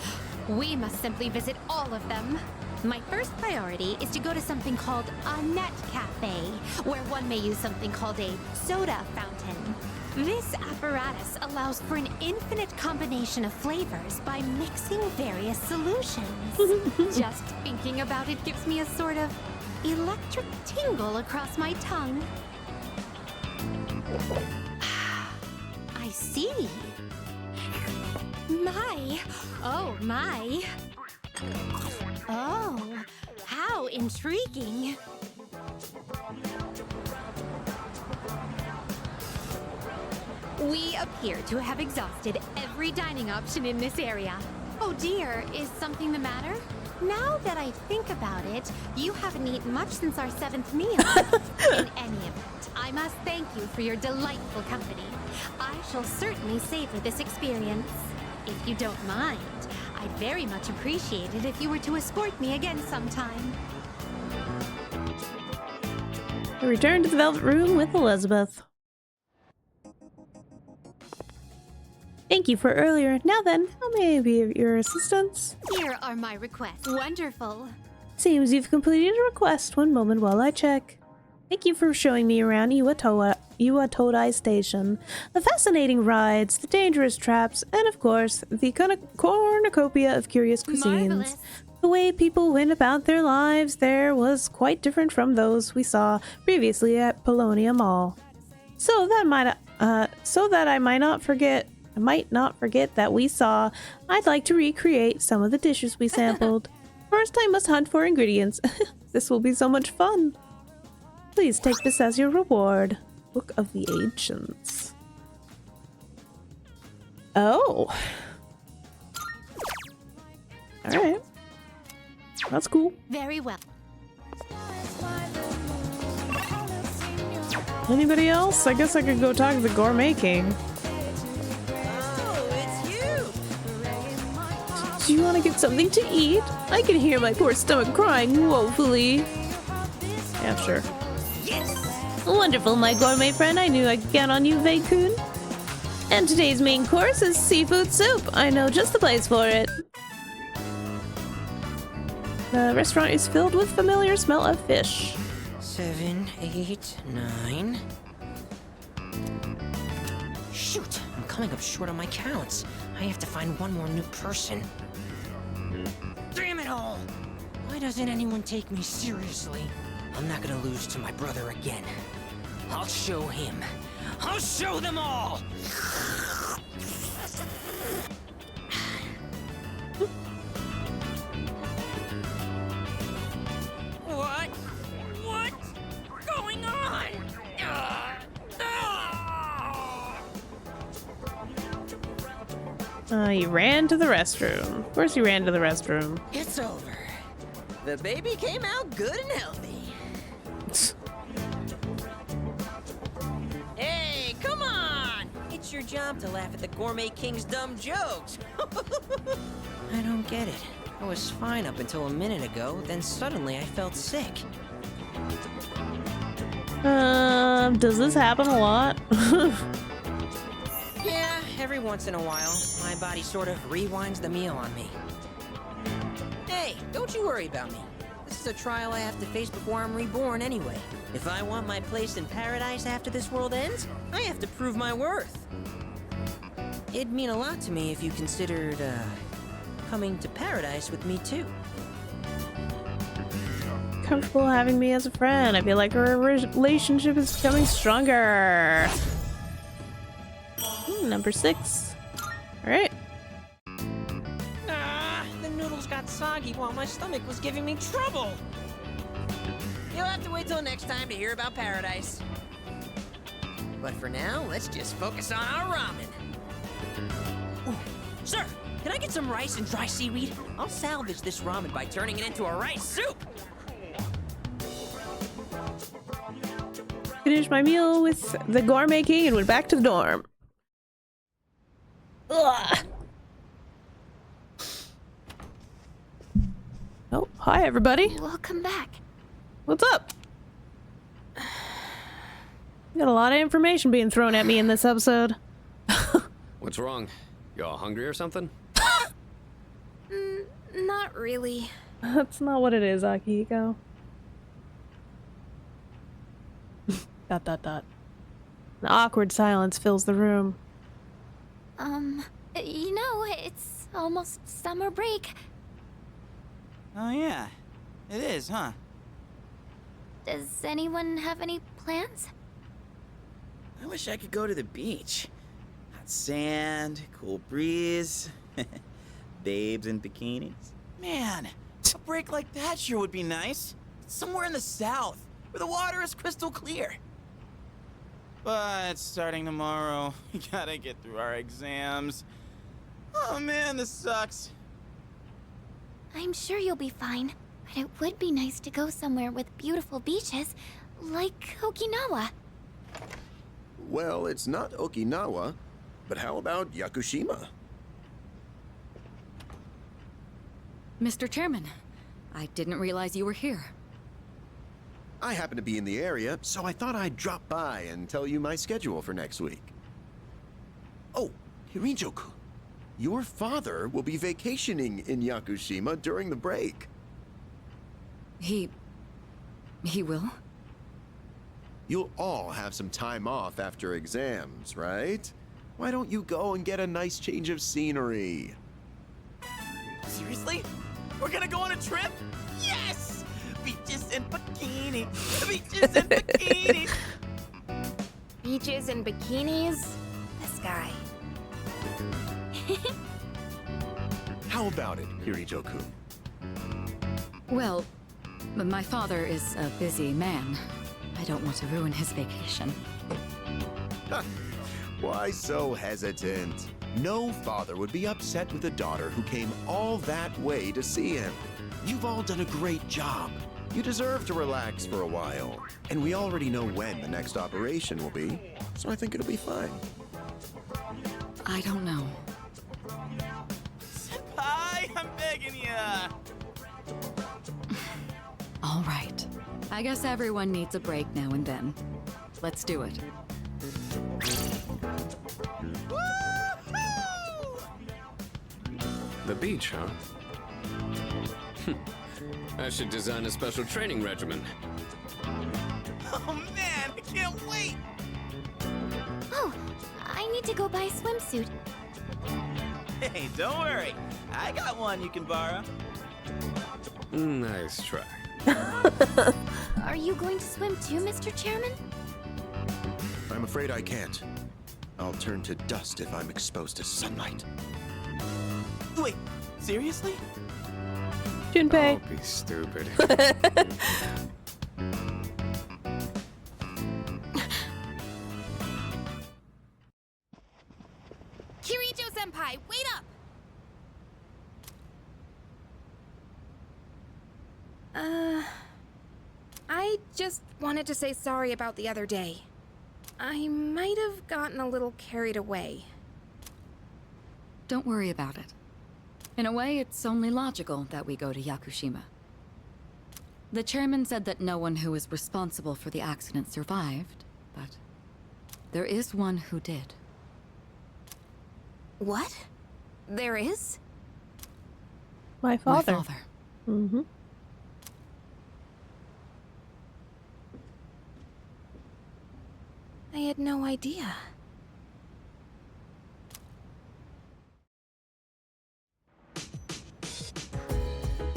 We must simply visit all of them. My first priority is to go to something called a net cafe, where one may use something called a soda fountain. This apparatus allows for an infinite combination of flavors by mixing various solutions. Just thinking about it gives me a sort of electric tingle across my tongue. I see. My. Oh, my. Oh, how intriguing. We appear to have exhausted every dining option in this area. Oh dear, is something the matter? Now that I think about it, you haven't eaten much since our 7th meal. In any event, I must thank you for your delightful company. I shall certainly savor this experience. If you don't mind, I'd very much appreciate it if you were to escort me again sometime. I return to the Velvet Room with Elizabeth. Thank you for earlier. Now then, how may I be of your assistance? Here are my requests. Wonderful. Seems you've completed a request. One moment while I check. Thank you for showing me around Iwatodai Station. The fascinating rides, the dangerous traps, and of course, the cornucopia of curious cuisines. Marvelous. The way people went about their lives there was quite different from those we saw previously at Polonia Mall. So that I might not forget that we saw, I'd like to recreate some of the dishes we sampled. First, I must hunt for ingredients. This will be so much fun. Please take this as your reward. Book of the Ancients. Oh. Alright. That's cool. Very well. Anybody else? I guess I could go talk to the Gourmet King. Do you want to get something to eat? I can hear my poor stomach crying woefully. Yeah, sure. Yes. Wonderful, my gourmet friend. I knew I could count on you, Gekkoukan. And today's main course is seafood soup. I know just the place for it. The restaurant is filled with familiar smell of fish. 7, 8, 9. Shoot, I'm coming up short on my counts. I have to find one more new person. Damn it all! Why doesn't anyone take me seriously? I'm not gonna lose to my brother again. I'll show him. I'll show them all! What? What's going on? He ran to the restroom. Of course he ran to the restroom. It's over. The baby came out good and healthy. Hey, come on! It's your job to laugh at the Gourmet King's dumb jokes. I don't get it. I was fine up until a minute ago, then suddenly I felt sick. Does this happen a lot? Yeah, every once in a while, my body sort of rewinds the meal on me. Hey, don't you worry about me. This is a trial I have to face before I'm reborn anyway. If I want my place in paradise after this world ends, I have to prove my worth. It'd mean a lot to me if you considered, coming to paradise with me too. Comfortable having me as a friend. I feel like our relationship is becoming stronger. Number 6. Alright. The noodles got soggy while my stomach was giving me trouble. You'll have to wait till next time to hear about paradise. But for now, let's just focus on our ramen. Ooh, sir, can I get some rice and dry seaweed? I'll salvage this ramen by turning it into a rice soup. Finished my meal with the Gourmet King and went back to the dorm. Ugh. Oh, hi everybody. Welcome back. What's up? Got a lot of information being thrown at me in this episode. What's wrong? Y'all hungry or something? Not really. That's not what it is, Akihiko. ... An awkward silence fills the room. You know, it's almost summer break. Oh yeah, it is, huh? Does anyone have any plans? I wish I could go to the beach. Hot sand, cool breeze, babes in bikinis. Man, a break like that sure would be nice. Somewhere in the south, where the water is crystal clear. But starting tomorrow, we gotta get through our exams. Oh man, this sucks. I'm sure you'll be fine, but it would be nice to go somewhere with beautiful beaches, like Okinawa. Well, it's not Okinawa, but how about Yakushima? Mr. Chairman, I didn't realize you were here. I happen to be in the area, so I thought I'd drop by and tell you my schedule for next week. Oh, Hirijo-kun, your father will be vacationing in Yakushima during the break. He will? You'll all have some time off after exams, right? Why don't you go and get a nice change of scenery? Seriously? We're gonna go on a trip? Yes! Beaches and bikini. Beaches and bikinis. Beaches and bikinis? This guy. How about it, Hirijo-kun? Well, my father is a busy man. I don't want to ruin his vacation. Why so hesitant? No father would be upset with a daughter who came all that way to see him. You've all done a great job. You deserve to relax for a while. And we already know when the next operation will be, so I think it'll be fine. I don't know. Senpai, I'm begging ya. All right. I guess everyone needs a break now and then. Let's do it. The beach, huh? I should design a special training regimen. Oh man, I can't wait. Oh, I need to go buy a swimsuit. Hey, don't worry. I got one you can borrow. Nice try. Are you going to swim too, Mr. Chairman? I'm afraid I can't. I'll turn to dust if I'm exposed to sunlight. Wait, seriously? Junpei. Don't be stupid. Kirijo-senpai, wait up! I just wanted to say sorry about the other day. I might have gotten a little carried away. Don't worry about it. In a way, it's only logical that we go to Yakushima. The chairman said that no one who was responsible for the accident survived, but there is one who did. What? There is? My father. My father. Mm-hmm. I had no idea.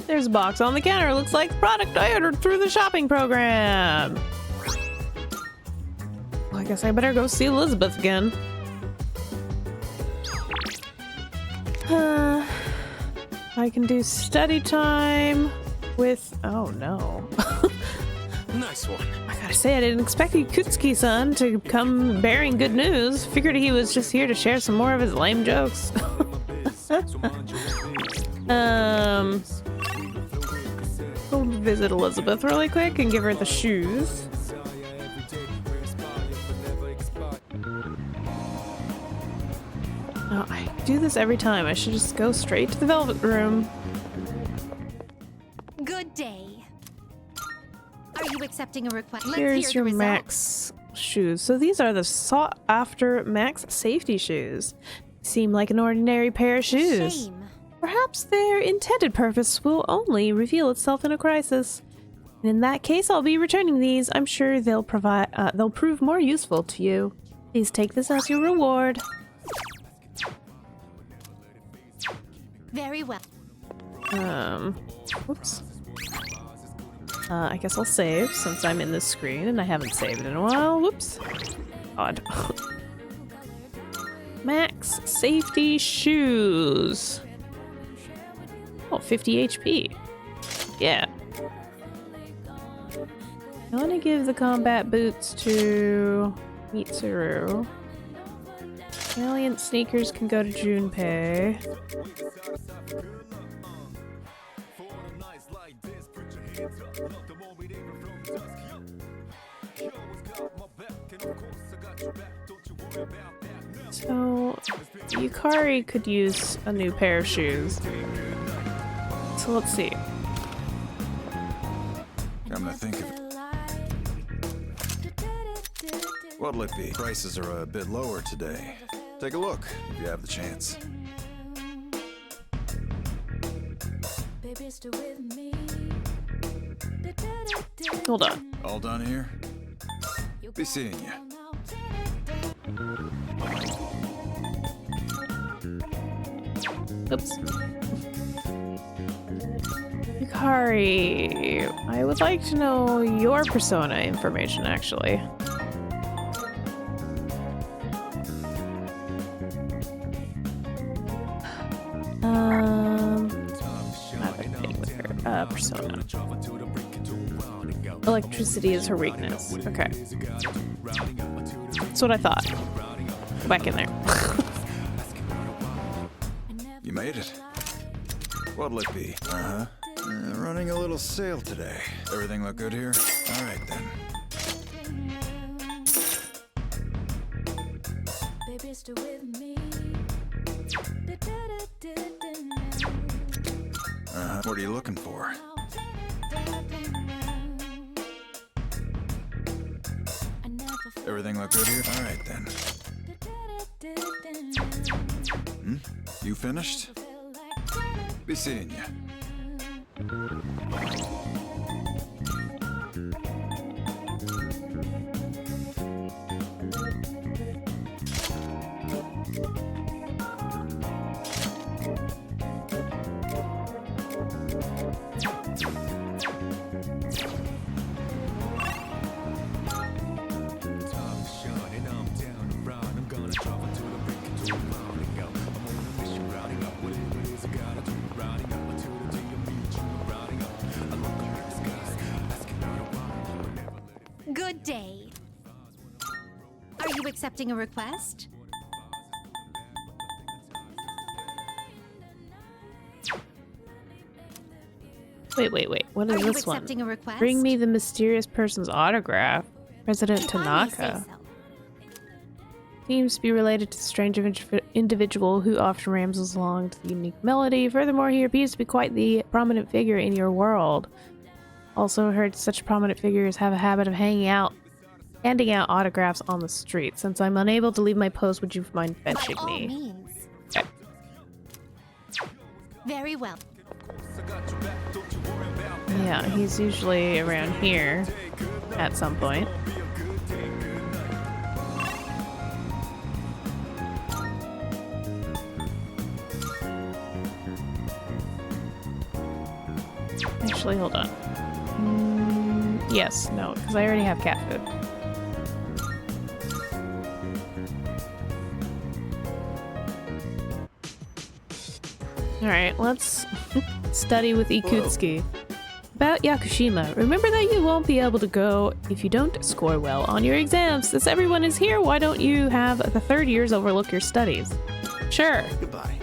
There's a box on the counter. Looks like the product I ordered through the shopping program. Well, I guess I better go see Elizabeth again. I can do study time with... Oh, no. Nice one. I gotta say, I didn't expect Kutsuki-san to come bearing good news. Figured he was just here to share some more of his lame jokes. Go visit Elizabeth really quick and give her the shoes. Oh, I do this every time. I should just go straight to the Velvet Room. Good day. Are you accepting a request? Here's your Max shoes. So these are the sought-after Max safety shoes. Seem like an ordinary pair of shoes. Shame. Perhaps their intended purpose will only reveal itself in a crisis. In that case, I'll be returning these. I'm sure they'll prove more useful to you. Please take this as your reward. Very well. Whoops. I guess I'll save since I'm in this screen and I haven't saved in a while. Whoops. Odd. Max safety shoes. Oh, 50 HP. Yeah. I want to give the combat boots to Mitsuru. Valiant sneakers can go to Junpei. So, Yukari could use a new pair of shoes. So let's see. Come to think of it. What'll it be? Prices are a bit lower today. Take a look if you have the chance. Hold on. All done here? Be seeing you. Oops. Yukari, I would like to know your persona information, actually. Persona. Electricity is her weakness. Okay. That's what I thought. Go back in there. You made it. What'll it be? Running a little sale today. Everything look good here? All right then. What are you looking for? Everything look good here? All right then. You finished? Be seeing you. Good day. Are you accepting a request? Wait. What is this one? Accepting a request? Bring me the mysterious person's autograph. President Tanaka. Seems to be related to the strange individual who often rambles along to the unique melody. Furthermore, he appears to be quite the prominent figure in your world. Also heard such prominent figures have a habit of handing out autographs on the street. Since I'm unable to leave my post, would you mind fetching me? By all means. Okay. Very well. Yeah, he's usually around here at some point. Actually, hold on. Yes, no, because I already have cat food. Alright, let's study with Ikutsuki. About Yakushima, remember that you won't be able to go if you don't score well on your exams. Since everyone is here, why don't you have the third years overlook your studies? Sure. Goodbye.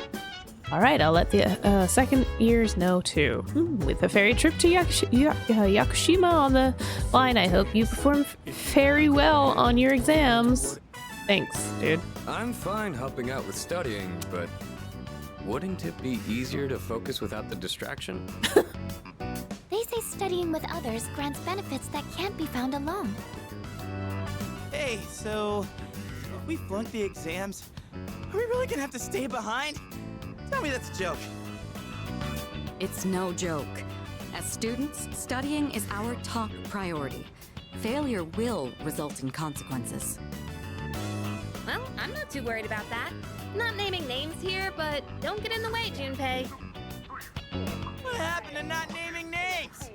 Alright, I'll let the second years know too. With a ferry trip to Yakushima on the line, I hope you perform very well on your exams. Thanks, dude. I'm fine helping out with studying, but wouldn't it be easier to focus without the distraction? They say studying with others grants benefits that can't be found alone. Hey, so if we flunk the exams, are we really gonna have to stay behind? Tell me that's a joke. It's no joke. As students, studying is our top priority. Failure will result in consequences. Well, I'm not too worried about that. Not naming names here, but don't get in the way, Junpei. What happened to not naming names?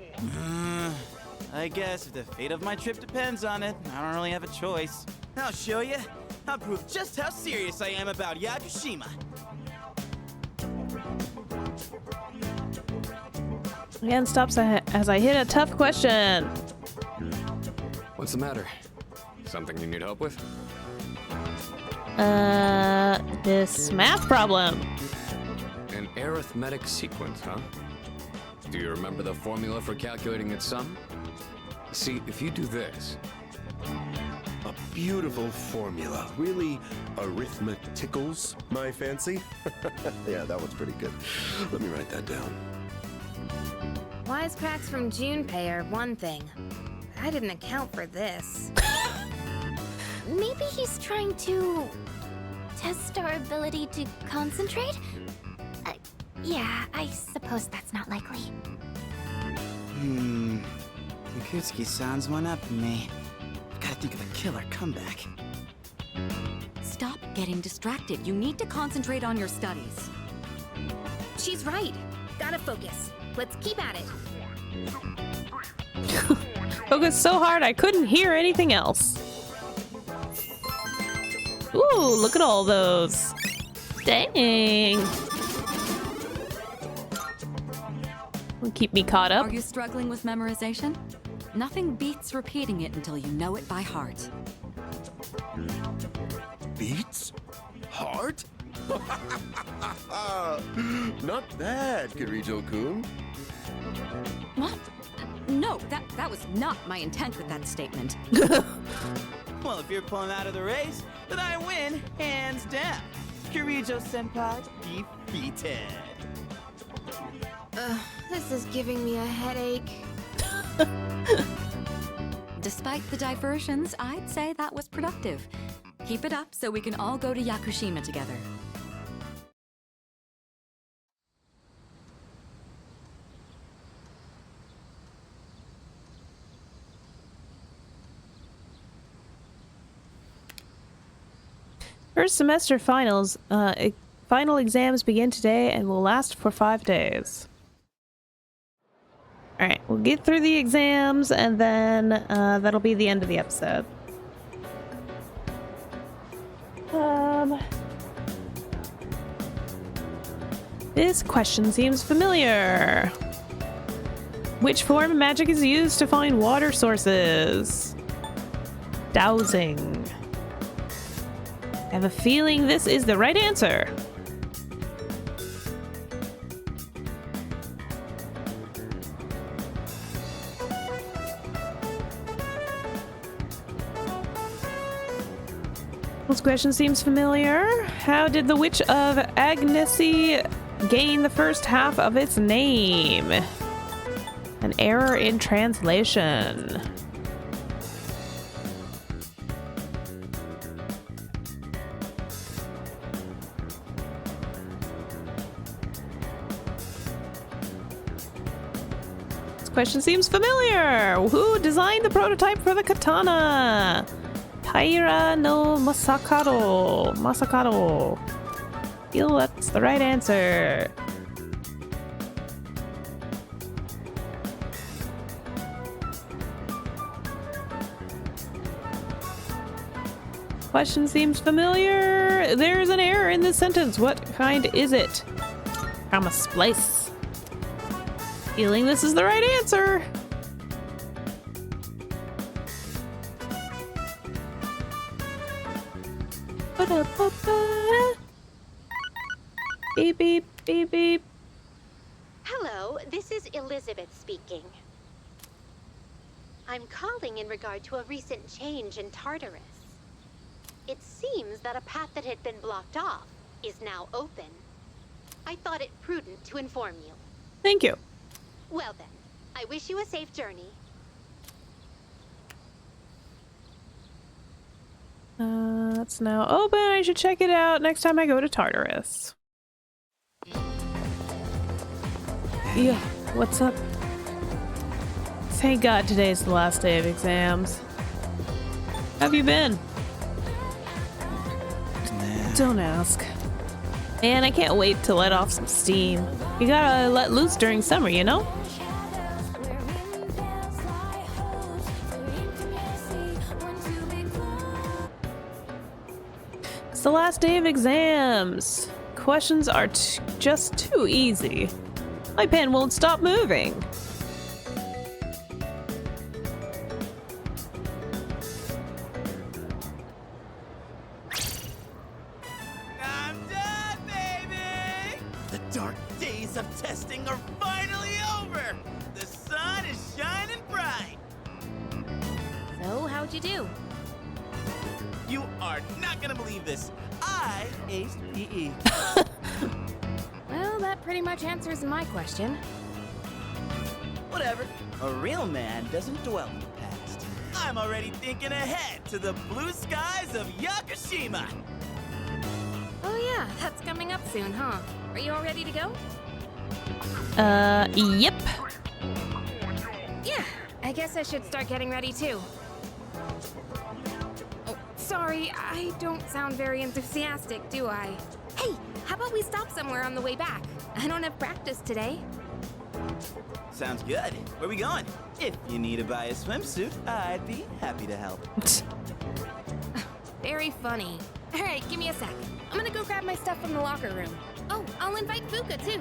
I guess if the fate of my trip depends on it, I don't really have a choice. I'll show you. I'll prove just how serious I am about Yakushima. Again, stops as I hit a tough question. What's the matter? Something you need help with? This math problem. An arithmetic sequence, huh? Do you remember the formula for calculating its sum? See, if you do this... A beautiful formula. Really arithmeticals, my fancy. Yeah, that one's pretty good. Let me write that down. Wisecracks from Junpei are one thing. I didn't account for this. Maybe he's trying to test our ability to concentrate? Yeah, I suppose that's not likely. Yakutsuki-san's one up on me. Gotta think of a killer comeback. Stop getting distracted. You need to concentrate on your studies. She's right. Gotta focus. Let's keep at it. Focused so hard I couldn't hear anything else. Ooh, look at all those. Dang. Will keep me caught up. Are you struggling with memorization? Nothing beats repeating it until you know it by heart. Beats? Heart? Not bad, Kirijo-kun. What? No, that was not my intent with that statement. Well, if you're pulling out of the race, then I win, hands down. Kirijo-senpai defeated. This is giving me a headache. Despite the diversions, I'd say that was productive. Keep it up so we can all go to Yakushima together. First semester finals, final exams begin today and will last for 5 days. Alright, we'll get through the exams and then that'll be the end of the episode. This question seems familiar. Which form of magic is used to find water sources? Dowsing. I have a feeling this is the right answer. This question seems familiar. How did the Witch of Agnesy gain the first half of its name? An error in translation. This question seems familiar. Who designed the prototype for the katana? Taira no Masakado. Feel that's the right answer. Question seems familiar. There's an error in this sentence. What kind is it? I'm a splice. Feeling this is the right answer. Beep, beep, beep, beep. Hello, this is Elizabeth speaking. I'm calling in regard to a recent change in Tartarus. It seems that a path that had been blocked off is now open. I thought it prudent to inform you. Thank you. Well then, I wish you a safe journey. It's now open. I should check it out next time I go to Tartarus. Yeah, what's up? Thank God today's the last day of exams. How have you been? Don't ask. Man, I can't wait to let off some steam. You gotta let loose during summer, you know? It's the last day of exams. Questions are just too easy. My pen won't stop moving. dark days of testing are finally over! The sun is shining bright! So, how'd you do? You are not gonna believe this. I aced PE. Well, that pretty much answers my question. Whatever. A real man doesn't dwell in the past. I'm already thinking ahead to the blue skies of Yakushima. Oh yeah, that's coming up soon, huh? Are you all ready to go? Yep. Yeah, I guess I should start getting ready too. Oh, sorry, I don't sound very enthusiastic, do I? Hey, how about we stop somewhere on the way back? I don't have practice today. Sounds good. Where we going? If you need to buy a swimsuit, I'd be happy to help. Very funny. All right, give me a sec. I'm gonna go grab my stuff from the locker room. Oh, I'll invite Fuka too.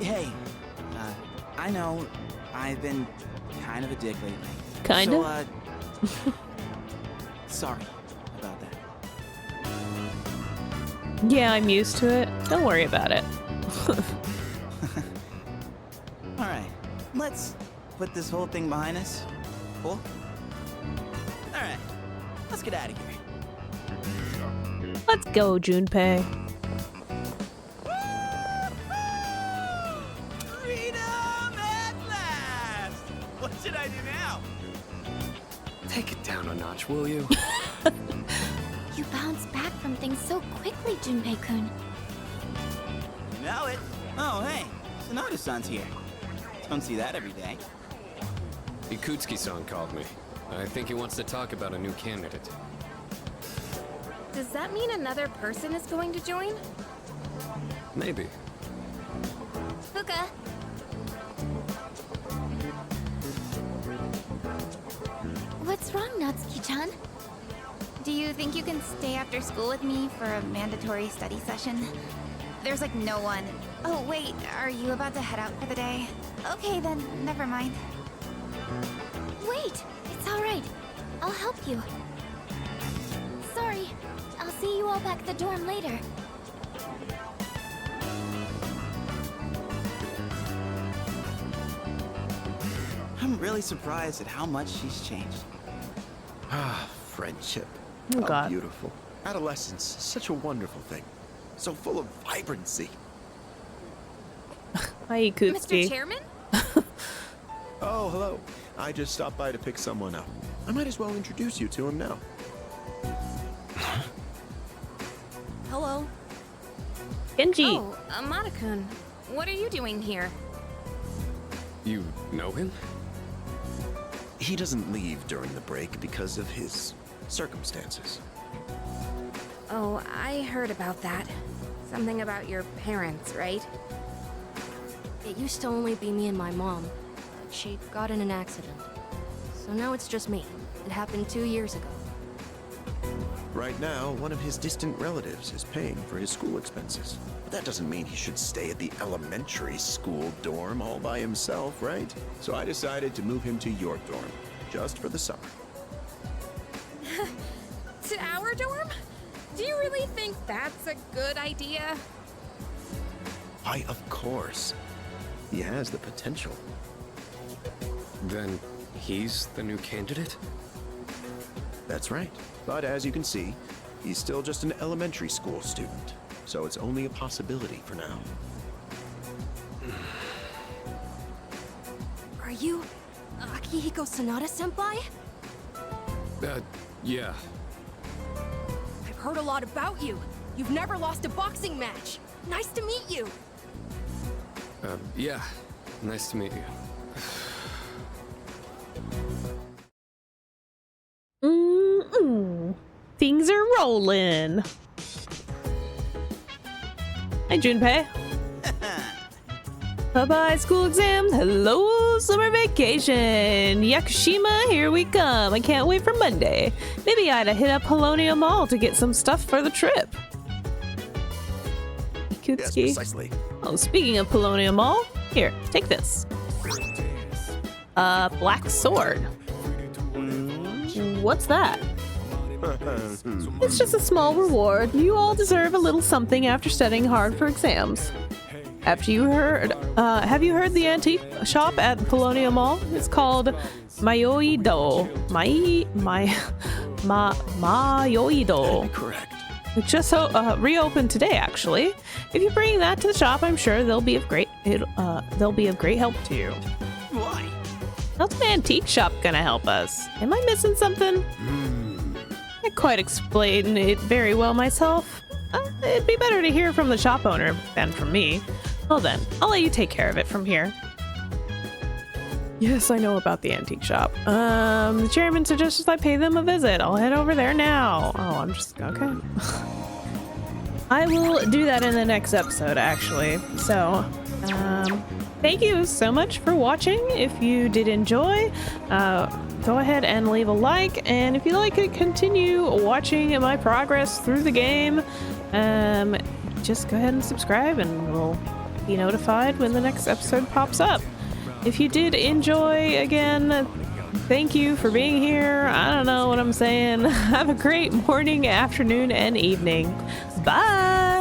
Hey, I know I've been kind of a dick lately. Kinda? So, sorry about that. Yeah, I'm used to it. Don't worry about it. All right, let's put this whole thing behind us. Cool? All right, let's get out of here. Let's go, Junpei. Freedom at last! What should I do now? Take it down a notch, will you? You bounce back from things so quickly, Junpei-kun. You know it. Oh, hey, Sanada-san's here. Don't see that every day. Ikutsuki-san called me. I think he wants to talk about a new candidate. Does that mean another person is going to join? Maybe. Fuka. What's wrong, Natsuki-chan? Do you think you can stay after school with me for a mandatory study session? There's like no one. Oh wait, are you about to head out for the day? Okay then, never mind. Wait, it's all right. I'll help you. Sorry, I'll see you all back at the dorm later. I'm really surprised at how much she's changed. Ah, friendship. Oh, How God. beautiful. Adolescence is such a wonderful thing. So full of vibrancy. Hi, Ikutsuki. Mr. Chairman? Oh, hello. I just stopped by to pick someone up. I might as well introduce you to him now. Hello. Genji. Oh, Amada-kun. What are you doing here? You know him? He doesn't leave during the break because of his circumstances. Oh, I heard about that. Something about your parents, right? It used to only be me and my mom. She got in an accident. So now it's just me. It happened 2 years ago. Right now, one of his distant relatives is paying for his school expenses. But that doesn't mean he should stay at the elementary school dorm all by himself, right? So I decided to move him to your dorm, just for the summer. To our dorm? Do you really think that's a good idea? Why, of course. He has the potential. Then he's the new candidate? That's right. But as you can see, he's still just an elementary school student. So it's only a possibility for now. Are you Akihiko Sanada-senpai? Yeah. I've heard a lot about you. You've never lost a boxing match. Nice to meet you. Yeah. Nice to meet you. Things are rolling. Hi, Junpei. Bye-bye, school exams. Hello, summer vacation. Yakushima, here we come. I can't wait for Monday. Maybe I'd hit up Paulownia Mall to get some stuff for the trip. Ikutsuki. Yes, precisely. Oh, speaking of Paulownia Mall, here, take this. Black sword. What's that? It's just a small reward. You all deserve a little something after studying hard for exams. Have you heard the antique shop at Polonia Mall? It's called Mayoido. Mayoido. Correct. It just reopened today, actually. If you bring that to the shop, I'm sure they'll be of great help to you. Why? How's an antique shop gonna help us? Am I missing something? I quite explain it very well myself. It'd be better to hear from the shop owner than from me. Well then, I'll let you take care of it from here. Yes, I know about the antique shop. The chairman suggests I pay them a visit. I'll head over there now. Oh, I'm just, okay. I will do that in the next episode, actually. So, thank you so much for watching. If you did enjoy, go ahead and leave a like. And if you like it, continue watching my progress through the game. Just go ahead and subscribe and we'll be notified when the next episode pops up. If you did enjoy, again, thank you for being here. I don't know what I'm saying. Have a great morning, afternoon, and evening. Bye!